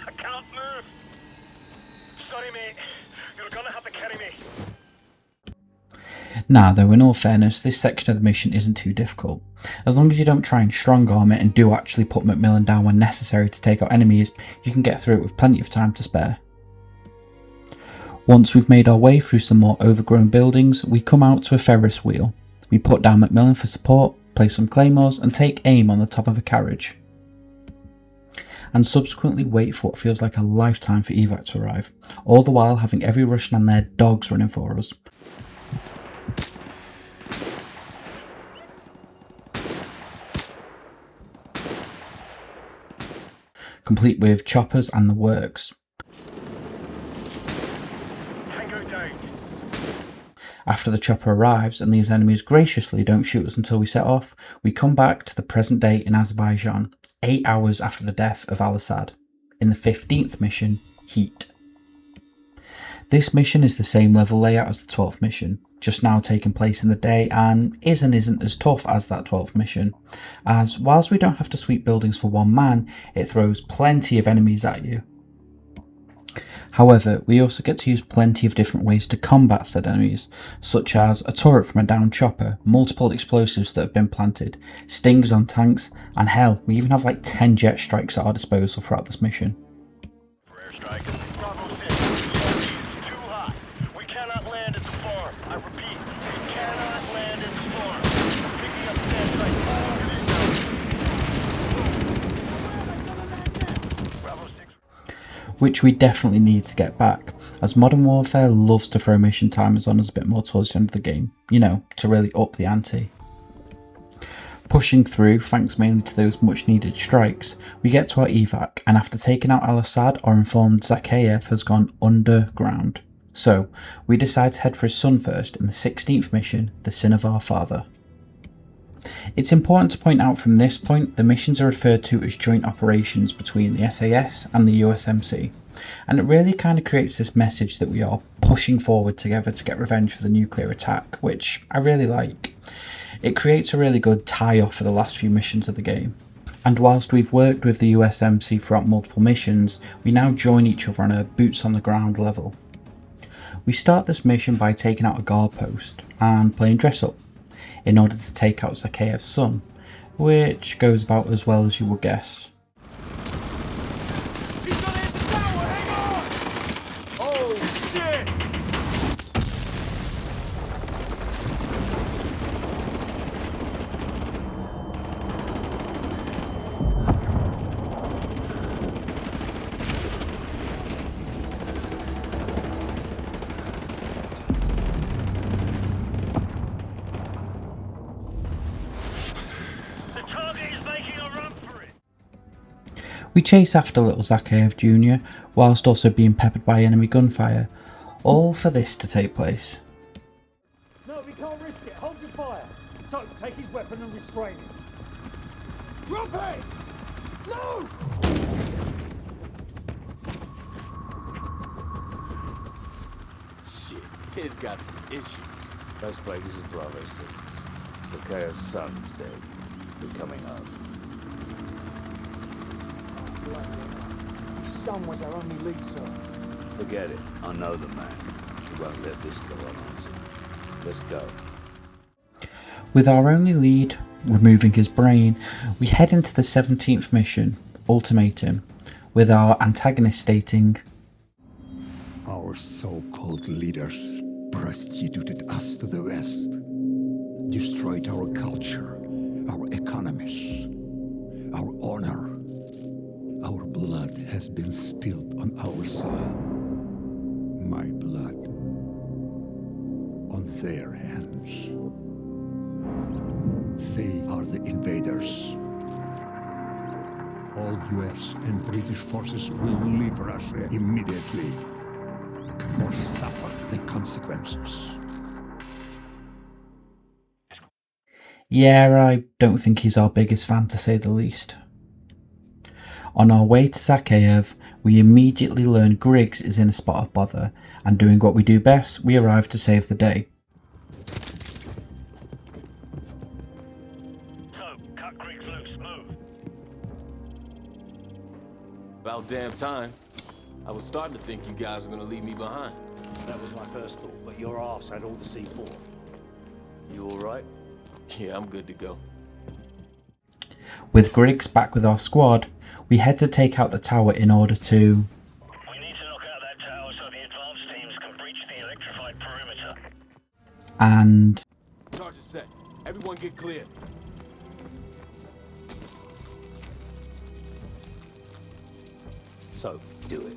I can't move. Sorry, mate. You're gonna have to carry me. Nah, though, in all fairness, this section of the mission isn't too difficult. As long as you don't try and strong arm it and do actually put Macmillan down when necessary to take out enemies, you can get through it with plenty of time to spare. Once we've made our way through some more overgrown buildings, we come out to a Ferris wheel. We put down Macmillan for support, place some claymores and take aim on the top of a carriage. And subsequently wait for what feels like a lifetime for evac to arrive, all the while having every Russian and their dogs running for us. Complete with choppers and the works. After the chopper arrives and these enemies graciously don't shoot us until we set off, we come back to the present day in Azerbaijan, 8 hours after the death of Al-Assad, in the 15th mission, Heat. This mission is the same level layout as the 12th mission, just now taking place in the day and isn't as tough as that 12th mission, as whilst we don't have to sweep buildings for one man, it throws plenty of enemies at you. However, we also get to use plenty of different ways to combat said enemies, such as a turret from a downed chopper, multiple explosives that have been planted, stings on tanks, and hell, we even have like 10 jet strikes at our disposal throughout this mission. Which we definitely need to get back, as Modern Warfare loves to throw mission timers on us a bit more towards the end of the game, you know, to really up the ante. Pushing through, thanks mainly to those much needed strikes, we get to our evac, and after taking out Al-Assad, are informed Zakhaev has gone underground. So, we decide to head for his son first in the 16th mission, the Sin of Our Father. It's important to point out from this point, the missions are referred to as joint operations between the SAS and the USMC, and it really kind of creates this message that we are pushing forward together to get revenge for the nuclear attack, which I really like. It creates a really good tie-off for the last few missions of the game. And whilst we've worked with the USMC throughout multiple missions, we now join each other on a boots on the ground level. We start this mission by taking out a guard post and playing dress up, in order to take out Zakhaev's son, which goes about as well as you would guess. He's gonna hit the tower, hang on! Oh shit! We chase after little Zakhaev Jr. whilst also being peppered by enemy gunfire, all for this to take place. No, we can't risk it. Hold your fire. So, take his weapon and restrain him. Drop it! No! Shit, kid's got some issues. Best play, this is Bravo 6. Zakhaev's son's dead. We're coming home. His son was our only lead, sir. Forget it. I know the man. He won't let this go unanswered. Let's go. With our only lead removing his brain, we head into the 17th mission, Ultimatum, with our antagonist stating, so-called leaders prostituted us to the West, destroyed our culture, our economies, our honor. Our blood has been spilled on our soil. My blood on their hands. They are the invaders. All US and British forces will leave Russia immediately or suffer the consequences. Yeah, I don't think he's our biggest fan, to say the least. On our way to Zakhaev, we immediately learn Griggs is in a spot of bother, and doing what we do best, we arrive to save the day. So, cut Griggs loose, move. About damn time. I was starting to think you guys were gonna leave me behind. That was my first thought, but your ass had all the C4. You alright? Yeah, I'm good to go. With Griggs back with our squad, we head to take out the tower in order to... We need to knock out that tower so the advanced teams can breach the electrified perimeter. And... Charge is set. Everyone get clear. So, do it.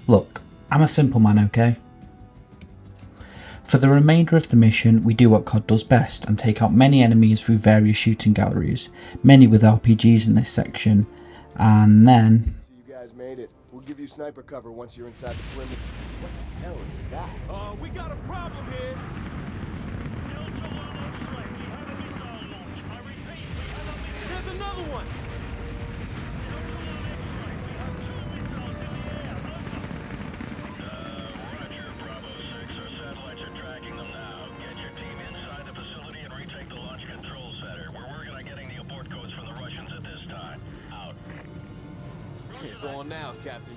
Look, I'm a simple man, okay? For the remainder of the mission, we do what COD does best and take out many enemies through various shooting galleries, many with RPGs in this section, and then... So you guys made it. We'll give you sniper cover once you're inside the perimeter. What the hell is that? We got a problem here. There's another one. It's on now, Captain.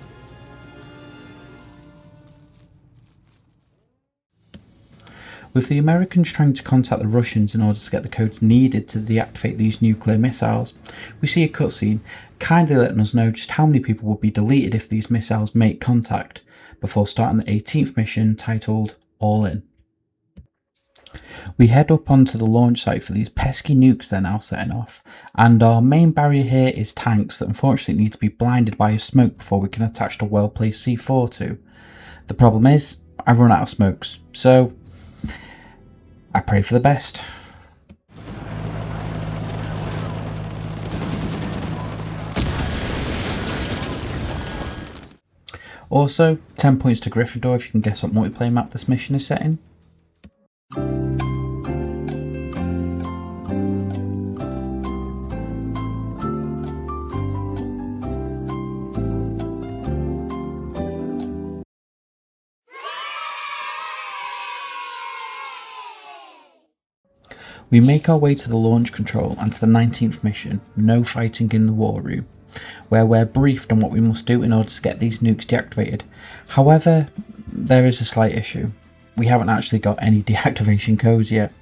With the Americans trying to contact the Russians in order to get the codes needed to deactivate these nuclear missiles, we see a cutscene kindly letting us know just how many people would be deleted if these missiles make contact, before starting the 18th mission titled All In. We head up onto the launch site for these pesky nukes they're now setting off, and our main barrier here is tanks that unfortunately need to be blinded by a smoke before we can attach the well-placed C4 to. The problem is, I've run out of smokes, so I pray for the best. Also, 10 points to Gryffindor if you can guess what multiplayer map this mission is set in. We make our way to the launch control and to the 19th mission, No Fighting in the War Room, where we're briefed on what we must do in order to get these nukes deactivated. However, there is a slight issue. We haven't actually got any deactivation codes yet.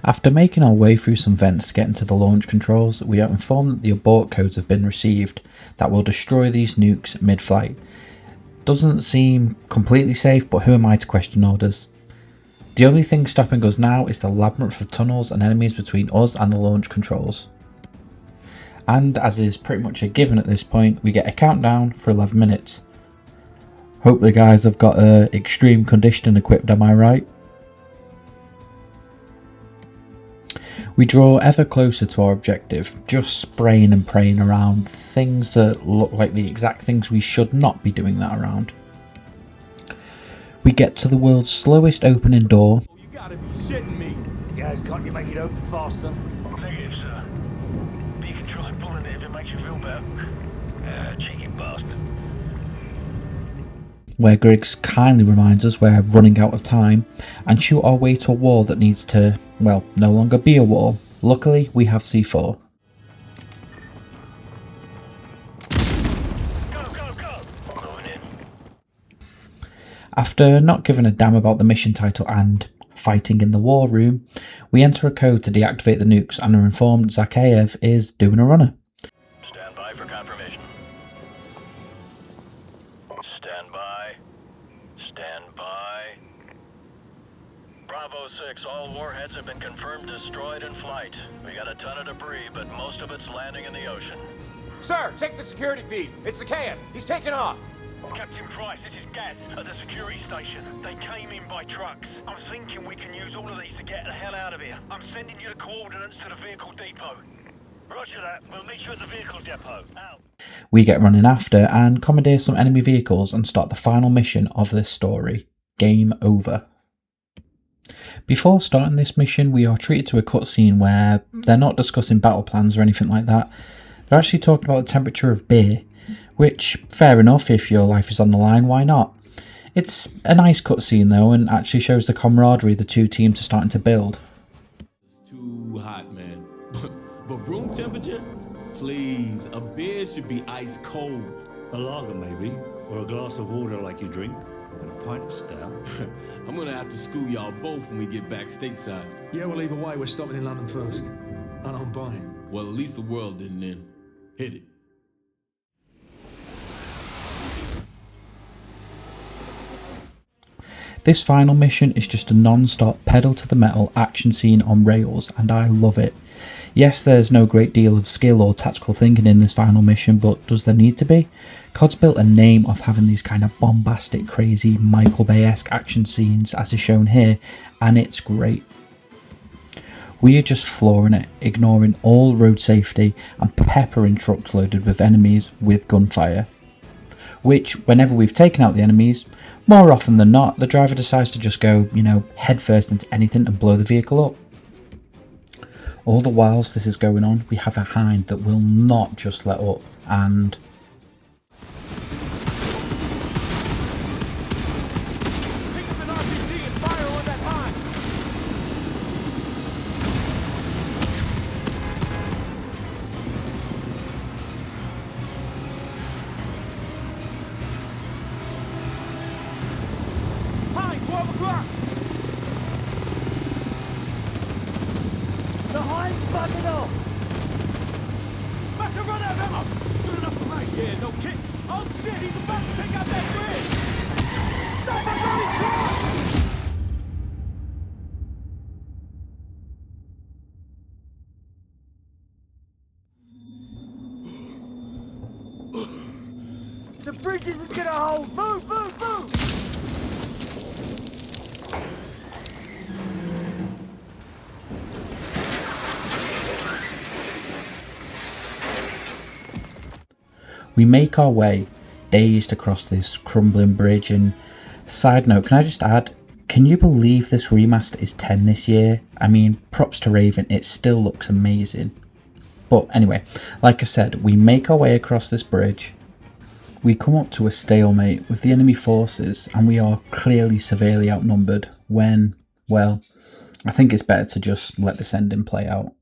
After making our way through some vents to get into the launch controls, we are informed that the abort codes have been received that will destroy these nukes mid-flight. Doesn't seem completely safe, but who am I to question orders? The only thing stopping us now is the labyrinth of tunnels and enemies between us and the launch controls. And as is pretty much a given at this point, we get a countdown for 11 minutes. Hope the guys have got extreme conditioning equipped, am I right? We draw ever closer to our objective, just spraying and praying around things that look like the exact things we should not be doing that around. We get to the world's slowest opening door. You gotta be shitting me. Guys, can't you make it open faster? Negative, sir. But you can try pulling it if it makes you feel better. Cheeky bastard. Where Griggs kindly reminds us we're running out of time and shoot our way to a wall that needs to, well, no longer be a wall. Luckily, we have C4. Go, go, go! Moving in. After not giving a damn about the mission title and fighting in the war room, we enter a code to deactivate the nukes and are informed Zakhaev is doing a runner. Stand by for confirmation. Stand by. Stand by. Bravo 6, all warheads have been confirmed destroyed in flight. We got a ton of debris, but most of it's landing in the ocean. Sir, check the security feed. It's Zakhaev. He's taking off. Captain Price, this is Gaz at the security station. They came in by trucks. I'm thinking we can use all of these to get the hell out of here. I'm sending you the coordinates to the vehicle depot. Roger that. We'll meet you at the vehicle depot. Out. We get running after and commandeer some enemy vehicles and start the final mission of this story. Game over. Before starting this mission, we are treated to a cutscene where they're not discussing battle plans or anything like that. They're actually talking about the temperature of beer, which, fair enough, if your life is on the line, why not? It's a nice cutscene though, and actually shows the camaraderie the two teams are starting to build. It's too hot, man. But room temperature? Please, a beer should be ice cold. A lager maybe, or a glass of water like you drink, and a pint of stout. I'm gonna have to school y'all both when we get back stateside. Yeah, well, either way, we're stopping in London first. And I'm buying. Well, at least the world didn't end. Hit it. This final mission is just a non-stop pedal to the metal action scene on rails, and I love it. Yes, there's no great deal of skill or tactical thinking in this final mission, but does there need to be? COD's built a name of having these kind of bombastic, crazy, Michael Bay-esque action scenes, as is shown here, and it's great. We are just flooring it, ignoring all road safety and peppering trucks loaded with enemies with gunfire. Which, whenever we've taken out the enemies, more often than not, the driver decides to just go, headfirst into anything and blow the vehicle up. All the whilst this is going on, we have a hind that will not just let up, and Pick up an RPG and fire on that hind. Hind, 12 o'clock. The hind's bugging off. Must have run out of ammo. Good enough for me. Yeah, no kidding. Oh shit, he's about to take out that bridge. Stop the bloody truck! The bridge isn't gonna hold. Move, move, move! we make our way dazed across this crumbling bridge. And side note, can I just add, can you believe this remaster is 10 this year? I mean, props to Raven, it still looks amazing. But anyway, like I said, we make our way across this bridge. We come up to a stalemate with the enemy forces, and we are clearly severely outnumbered when, well, I think it's better to just let this ending play out.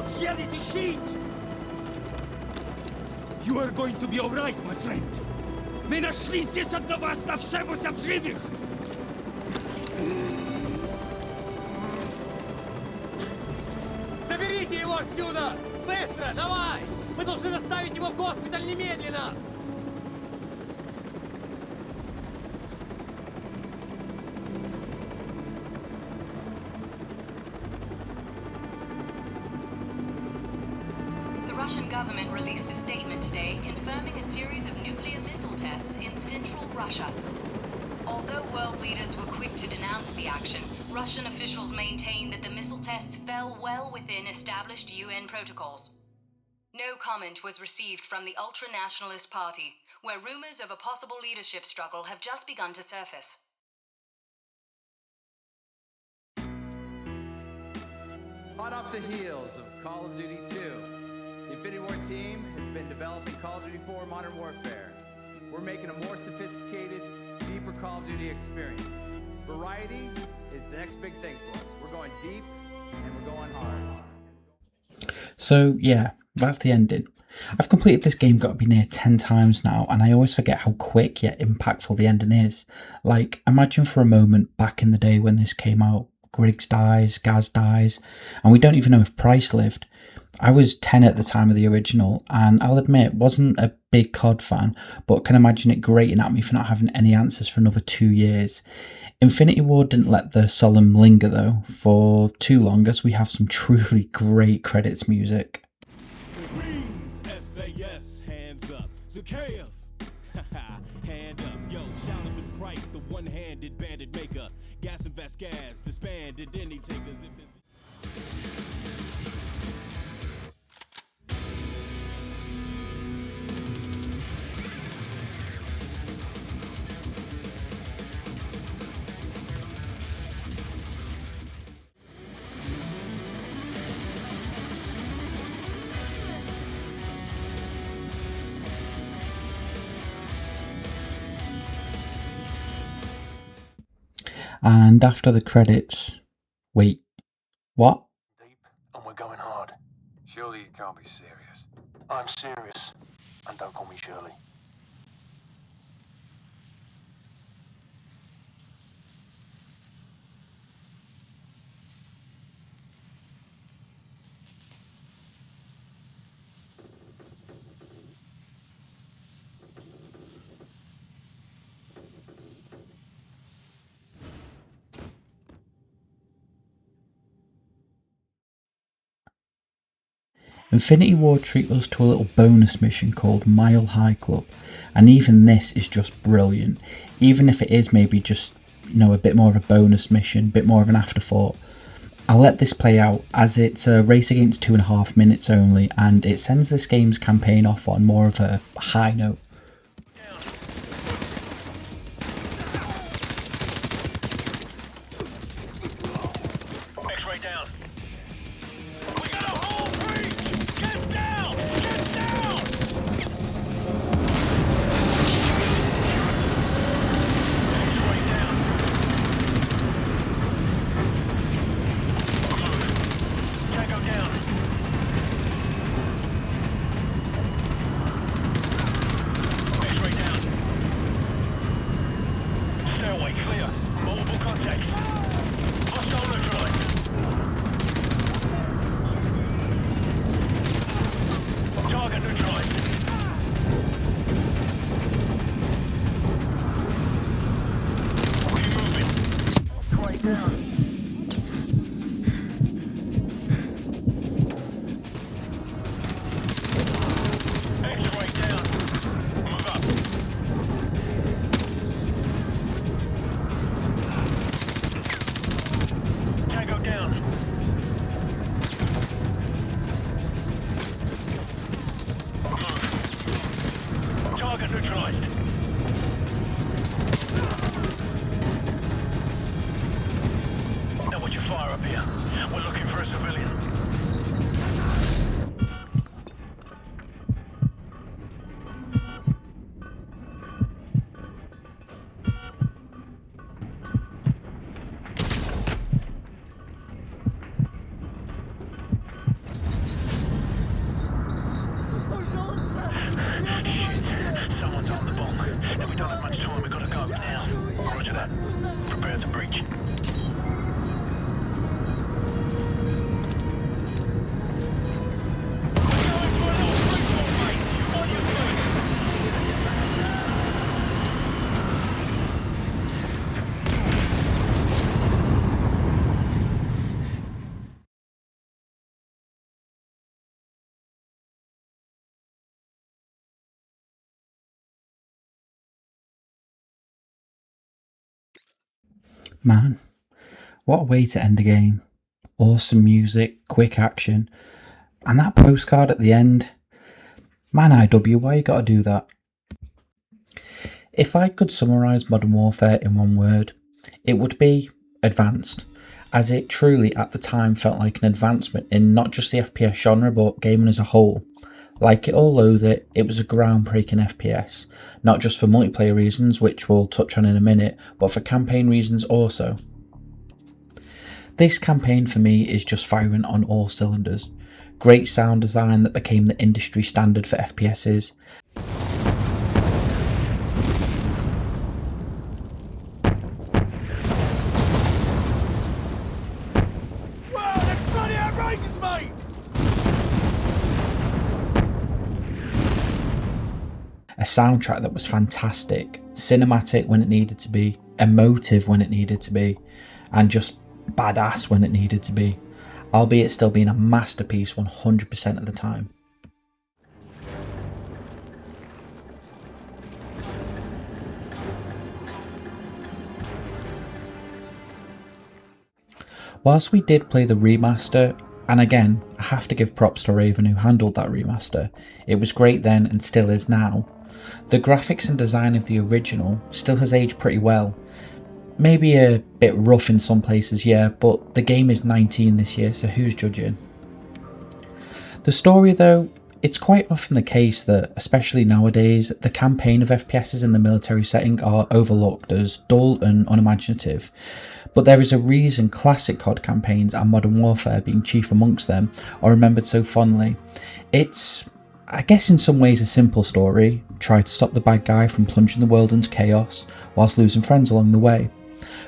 Cieli, the sheet! You are going to be alright, my friend. Мы нашли здесь одного оставшегося в живых! Заберите его отсюда! Быстро, давай! Мы должны доставить его в госпиталь немедленно! The Russian government released a statement today confirming a series of nuclear missile tests in central Russia. Although world leaders were quick to denounce the action, Russian officials maintain that the missile tests fell well within established UN protocols. No comment was received from the ultra-nationalist party, where rumors of a possible leadership struggle have just begun to surface. Hot off the heels of Call of Duty 2, the Infinity War team has been developing Call of Duty 4 Modern Warfare. We're making a more sophisticated, deeper Call of Duty experience. Variety is the next big thing for us. We're going deep and we're going hard. So yeah, that's the ending. I've completed this game, got to be near 10 times now, and I always forget how quick yet impactful the ending is. Like, imagine for a moment back in the day when this came out, Griggs dies, Gaz dies, and we don't even know if Price lived. I was 10 at the time of the original, and I'll admit, wasn't a big COD fan, but can imagine it grating at me for not having any answers for another 2 years. Infinity Ward didn't let the solemn linger though, for too long, as we have some truly great credits music. Marines, SAS, hands up. Zakeyev, hand up. Yo, shout out to Price, the one-handed bandit maker. Gas and Vasquez, disbanded, any takers. And after the credits, wait, what? And we're going hard. Surely you can't be serious. I'm serious. And don't call me Shirley. Infinity Ward treat us to a little bonus mission called Mile High Club, and even this is just brilliant. Even if it is maybe just, you know, a bit more of a bonus mission, a bit more of an afterthought, I'll let this play out, as it's a race against 2.5 minutes only, and it sends this game's campaign off on more of a high note. X-ray down. We got a whole breach! Get down! Get down! X-ray down. Tango down. X-ray down. Stairway clear. Multiple contacts. Hostile neutralized. Target neutralized. Keep moving. Right down. X-ray down. Move up. Tango down. Move. Target neutralized. to breach. Man, what a way to end a game. Awesome music, quick action, and that postcard at the end. Man, IW, why you gotta do that? If I could summarise Modern Warfare in one word, it would be advanced, as it truly at the time felt like an advancement in not just the FPS genre but gaming as a whole. Like it or loathe it, it was a groundbreaking FPS, not just for multiplayer reasons, which we'll touch on in a minute, but for campaign reasons also. This campaign for me is just firing on all cylinders. Great sound design that became the industry standard for FPSs. Whoa, that's bloody outrageous, mate! A soundtrack that was fantastic, cinematic when it needed to be, emotive when it needed to be, and just badass when it needed to be, albeit still being a masterpiece 100% of the time. Whilst we did play the remaster, and again, I have to give props to Raven who handled that remaster, it was great then and still is now. The graphics and design of the original still has aged pretty well. Maybe a bit rough in some places, yeah, but the game is 19 this year, so who's judging? The story though, it's quite often the case that, especially nowadays, the campaign of FPSs in the military setting are overlooked as dull and unimaginative. But there is a reason classic COD campaigns and Modern Warfare, being chief amongst them, are remembered so fondly. It's, I guess in some ways, a simple story. Try to stop the bad guy from plunging the world into chaos, whilst losing friends along the way.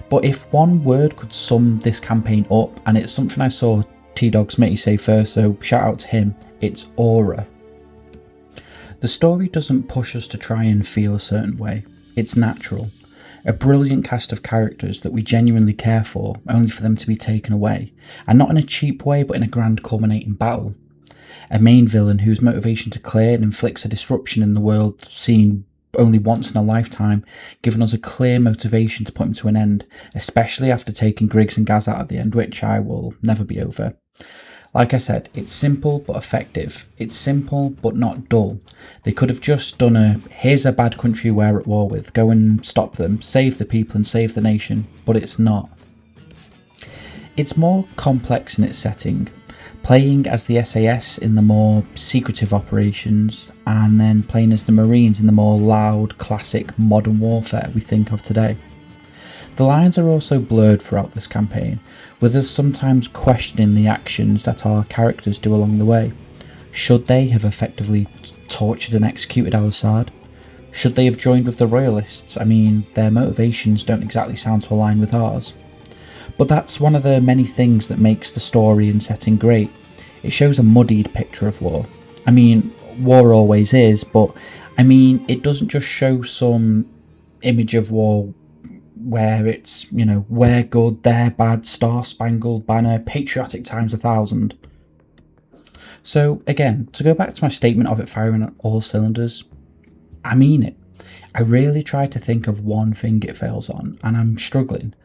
But if one word could sum this campaign up, and it's something I saw T-Dog Smitty say first, so shout out to him, it's aura. The story doesn't push us to try and feel a certain way, it's natural. A brilliant cast of characters that we genuinely care for, only for them to be taken away, and not in a cheap way but in a grand culminating battle. A main villain whose motivation to clear and inflicts a disruption in the world seen only once in a lifetime, giving us a clear motivation to put him to an end, especially after taking Griggs and Gaz out at the end, which I will never be over. Like I said, it's simple but effective. It's simple but not dull. They could have just done a, here's a bad country we're at war with, go and stop them, save the people and save the nation, but it's not. It's more complex in its setting, playing as the SAS in the more secretive operations, and then playing as the Marines in the more loud, classic Modern Warfare we think of today. The lines are also blurred throughout this campaign, with us sometimes questioning the actions that our characters do along the way. Should they have effectively tortured and executed Al-Assad? Should they have joined with the Royalists? I mean, their motivations don't exactly sound to align with ours. But that's one of the many things that makes the story and setting great. It shows a muddied picture of war. I mean, war always is, but I mean, it doesn't just show some image of war where it's, you know, we're good, they're bad, star-spangled banner, patriotic times 1,000. So again, to go back to my statement of it firing on all cylinders, I mean it. I really tried to think of one thing it fails on, and I'm struggling.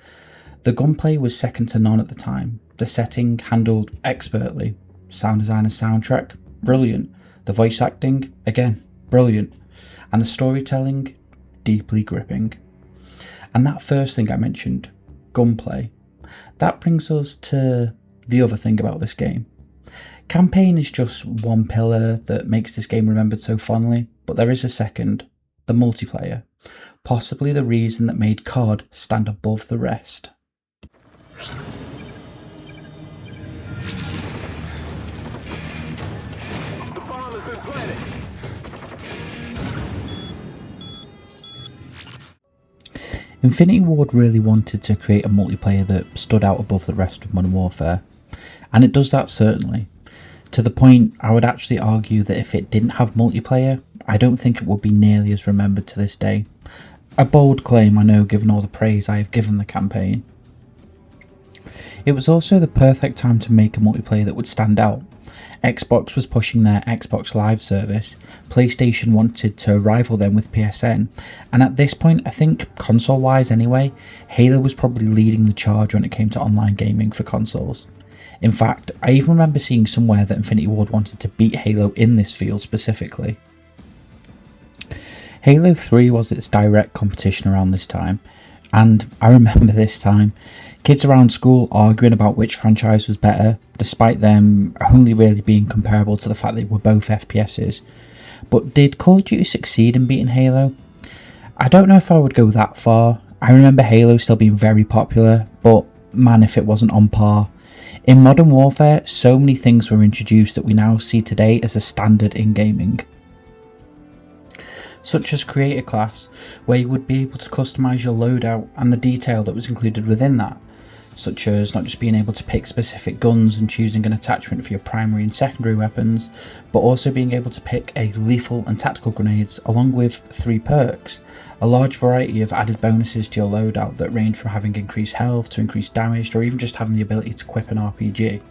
The gunplay was second to none at the time. The setting handled expertly. Sound design and soundtrack, brilliant. The voice acting, again, brilliant. And the storytelling, deeply gripping. And that first thing I mentioned, gunplay, that brings us to the other thing about this game. Campaign is just one pillar that makes this game remembered so fondly, but there is a second, the multiplayer, possibly the reason that made COD stand above the rest. The bomb has been planted. Infinity Ward really wanted to create a multiplayer that stood out above the rest of Modern Warfare, and it does that certainly. To the point, I would actually argue that if it didn't have multiplayer, I don't think it would be nearly as remembered to this day. A bold claim, I know, given all the praise I have given the campaign. It was also the perfect time to make a multiplayer that would stand out. Xbox was pushing their Xbox Live service, PlayStation wanted to rival them with PSN, and at this point, I think console-wise anyway, Halo was probably leading the charge when it came to online gaming for consoles. In fact, I even remember seeing somewhere that Infinity Ward wanted to beat Halo in this field specifically. Halo 3 was its direct competition around this time, and I remember this time, kids around school arguing about which franchise was better, despite them only really being comparable to the fact they were both FPSs. But did Call of Duty succeed in beating Halo? I don't know if I would go that far. I remember Halo still being very popular, but man, if it wasn't on par. In Modern Warfare, so many things were introduced that we now see today as a standard in gaming. Such as Creator Class, where you would be able to customise your loadout and the detail that was included within that, such as not just being able to pick specific guns and choosing an attachment for your primary and secondary weapons, but also being able to pick a lethal and tactical grenades along with 3 perks, a large variety of added bonuses to your loadout that range from having increased health to increased damage or even just having the ability to equip an RPG.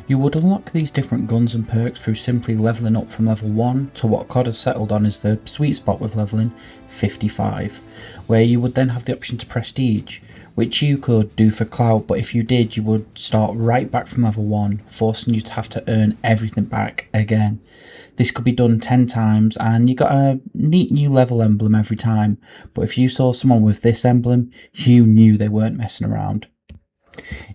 You would unlock these different guns and perks through simply levelling up from level 1 to what COD has settled on as the sweet spot with levelling 55, where you would then have the option to prestige, which you could do for clout, but if you did, you would start right back from level 1, forcing you to have to earn everything back again. This could be done 10 times and you got a neat new level emblem every time, but if you saw someone with this emblem, you knew they weren't messing around.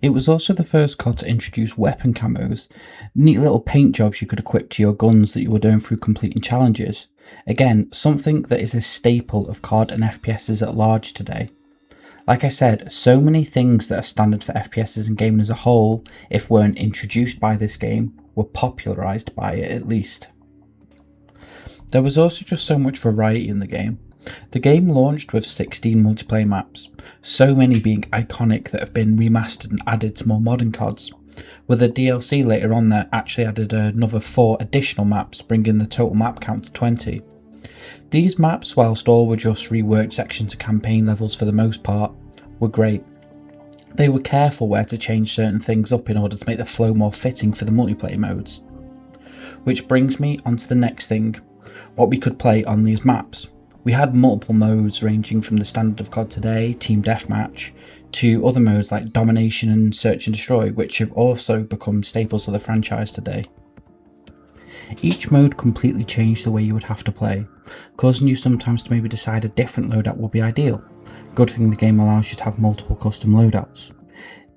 It was also the first COD to introduce weapon camos, neat little paint jobs you could equip to your guns that you were doing through completing challenges. Again, something that is a staple of COD and FPSs at large today. Like I said, so many things that are standard for FPSs and gaming as a whole, if weren't introduced by this game, were popularised by it at least. There was also just so much variety in the game. The game launched with 16 multiplayer maps, so many being iconic that have been remastered and added to more modern CODs, with a DLC later on that actually added another 4 additional maps, bringing the total map count to 20. These maps, whilst all were just reworked sections of campaign levels for the most part, were great. They were careful where to change certain things up in order to make the flow more fitting for the multiplayer modes. Which brings me onto the next thing, what we could play on these maps. We had multiple modes ranging from the standard of COD today, Team Deathmatch, to other modes like Domination and Search and Destroy, which have also become staples of the franchise today. Each mode completely changed the way you would have to play, causing you sometimes to maybe decide a different loadout would be ideal. Good thing the game allows you to have multiple custom loadouts.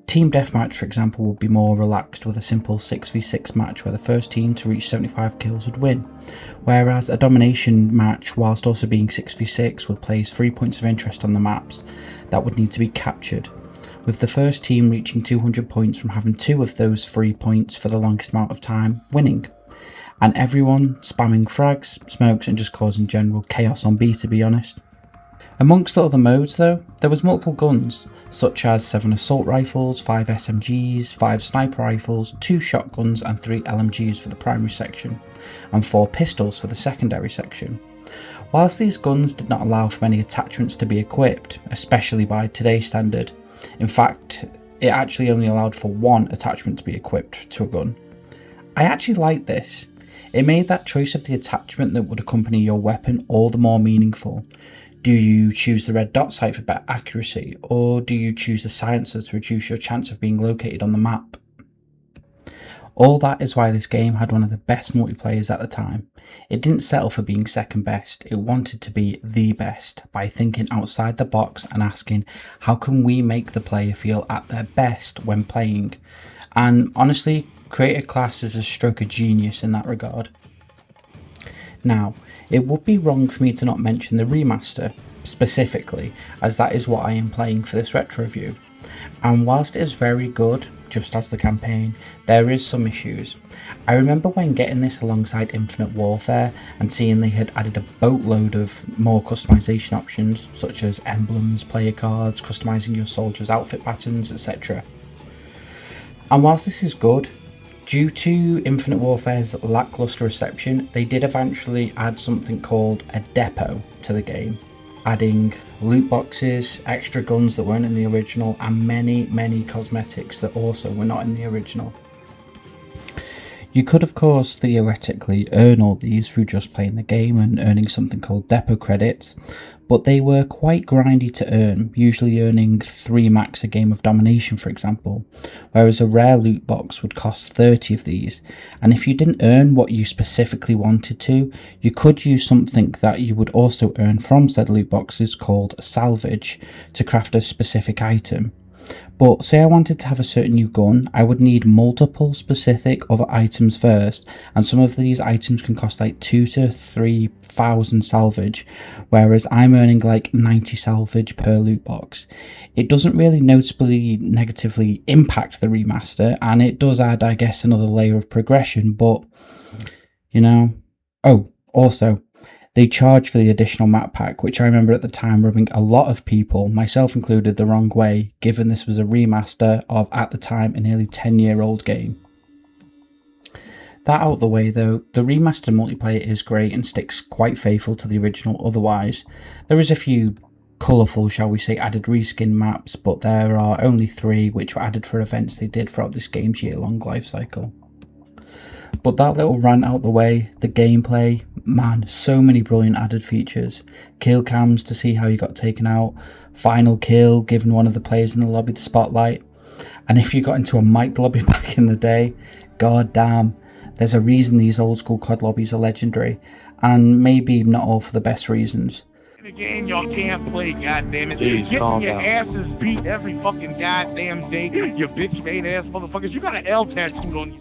Team Deathmatch, for example, would be more relaxed with a simple 6v6 match where the first team to reach 75 kills would win, whereas a domination match, whilst also being 6v6, would place 3 points of interest on the maps that would need to be captured, with the first team reaching 200 points from having 2 of those 3 points for the longest amount of time winning, and everyone spamming frags, smokes and just causing general chaos on B, to be honest. Amongst the other modes though, there was multiple guns, such as 7 assault rifles, 5 SMGs, 5 sniper rifles, 2 shotguns and 3 LMGs for the primary section, and 4 pistols for the secondary section. Whilst these guns did not allow for many attachments to be equipped, especially by today's standard, in fact, it actually only allowed for 1 attachment to be equipped to a gun. I actually liked this. It made that choice of the attachment that would accompany your weapon all the more meaningful. Do you choose the red dot sight for better accuracy, or do you choose the silencer to reduce your chance of being located on the map? All that is why this game had one of the best multiplayers at the time. It didn't settle for being second best, it wanted to be the best by thinking outside the box and asking, how can we make the player feel at their best when playing? And honestly, Creator Class is a stroke of genius in that regard. Now, it would be wrong for me to not mention the remaster, specifically, as that is what I am playing for this retro review. And whilst it is very good, just as the campaign, there is some issues. I remember when getting this alongside Infinite Warfare and seeing they had added a boatload of more customization options, such as emblems, player cards, customizing your soldiers' outfit patterns, etc. And whilst this is good, due to Infinite Warfare's lackluster reception, they did eventually add something called a depot to the game, adding loot boxes, extra guns that weren't in the original, and many cosmetics that also were not in the original. You could of course theoretically earn all these through just playing the game and earning something called depot credits, but they were quite grindy to earn, usually earning 3 max a game of domination for example, whereas a rare loot box would cost 30 of these, and if you didn't earn what you specifically wanted to, you could use something that you would also earn from said loot boxes called salvage to craft a specific item. But say I wanted to have a certain new gun, I would need multiple specific other items first, and some of these items can cost like 2,000 to 3,000 salvage, whereas I'm earning like 90 salvage per loot box. It doesn't really noticeably negatively impact the remaster, and it does add, I guess, another layer of progression, but you know. Oh, also, they charge for the additional map pack, which I remember at the time rubbing a lot of people, myself included, the wrong way, given this was a remaster of, at the time, a nearly 10-year-old game. That out of the way though, the remastered multiplayer is great and sticks quite faithful to the original otherwise. There is a few colourful, shall we say, added reskin maps, but there are only 3 which were added for events they did throughout this game's year-long life cycle. But that little rant out the way, the gameplay, man, so many brilliant added features. Kill cams to see how you got taken out, final kill giving one of the players in the lobby the spotlight, and if you got into a mic'd lobby back in the day, god damn, there's a reason these old school COD lobbies are legendary, and maybe not all for the best reasons. The game y'all can't play, goddammit. Getting your asses beat every fucking goddamn day, you bitch-made ass motherfuckers. You got an L tattooed on you.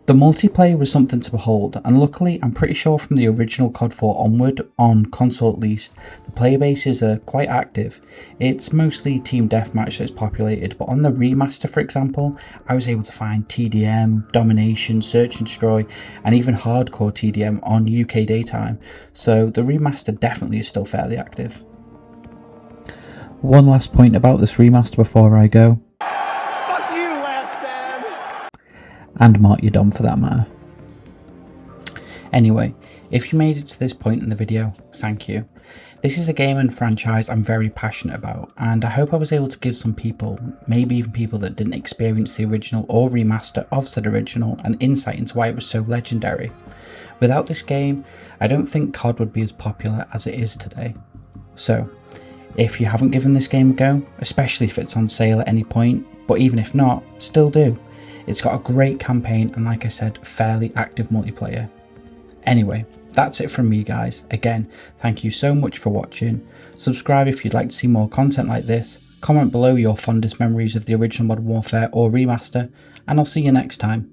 The multiplayer was something to behold, and luckily I'm pretty sure from the original COD 4 onward, on console at least, the player bases are quite active. It's mostly team deathmatch that's populated, but on the remaster for example, I was able to find TDM, domination, search and destroy, and even hardcore TDM on UK daytime, so the remaster definitely is still fairly active. One last point about this remaster before I go. And Mark your Dom for that matter. Anyway, if you made it to this point in the video, thank you. This is a game and franchise I'm very passionate about, and I hope I was able to give some people, maybe even people that didn't experience the original or remaster of said original, an insight into why it was so legendary. Without this game, I don't think COD would be as popular as it is today. So, if you haven't given this game a go, especially if it's on sale at any point, but even if not, still do. It's got a great campaign and, like I said, fairly active multiplayer. Anyway, that's it from me guys. Again, thank you so much for watching. Subscribe if you'd like to see more content like this. Comment below your fondest memories of the original Modern Warfare or remaster, and I'll see you next time.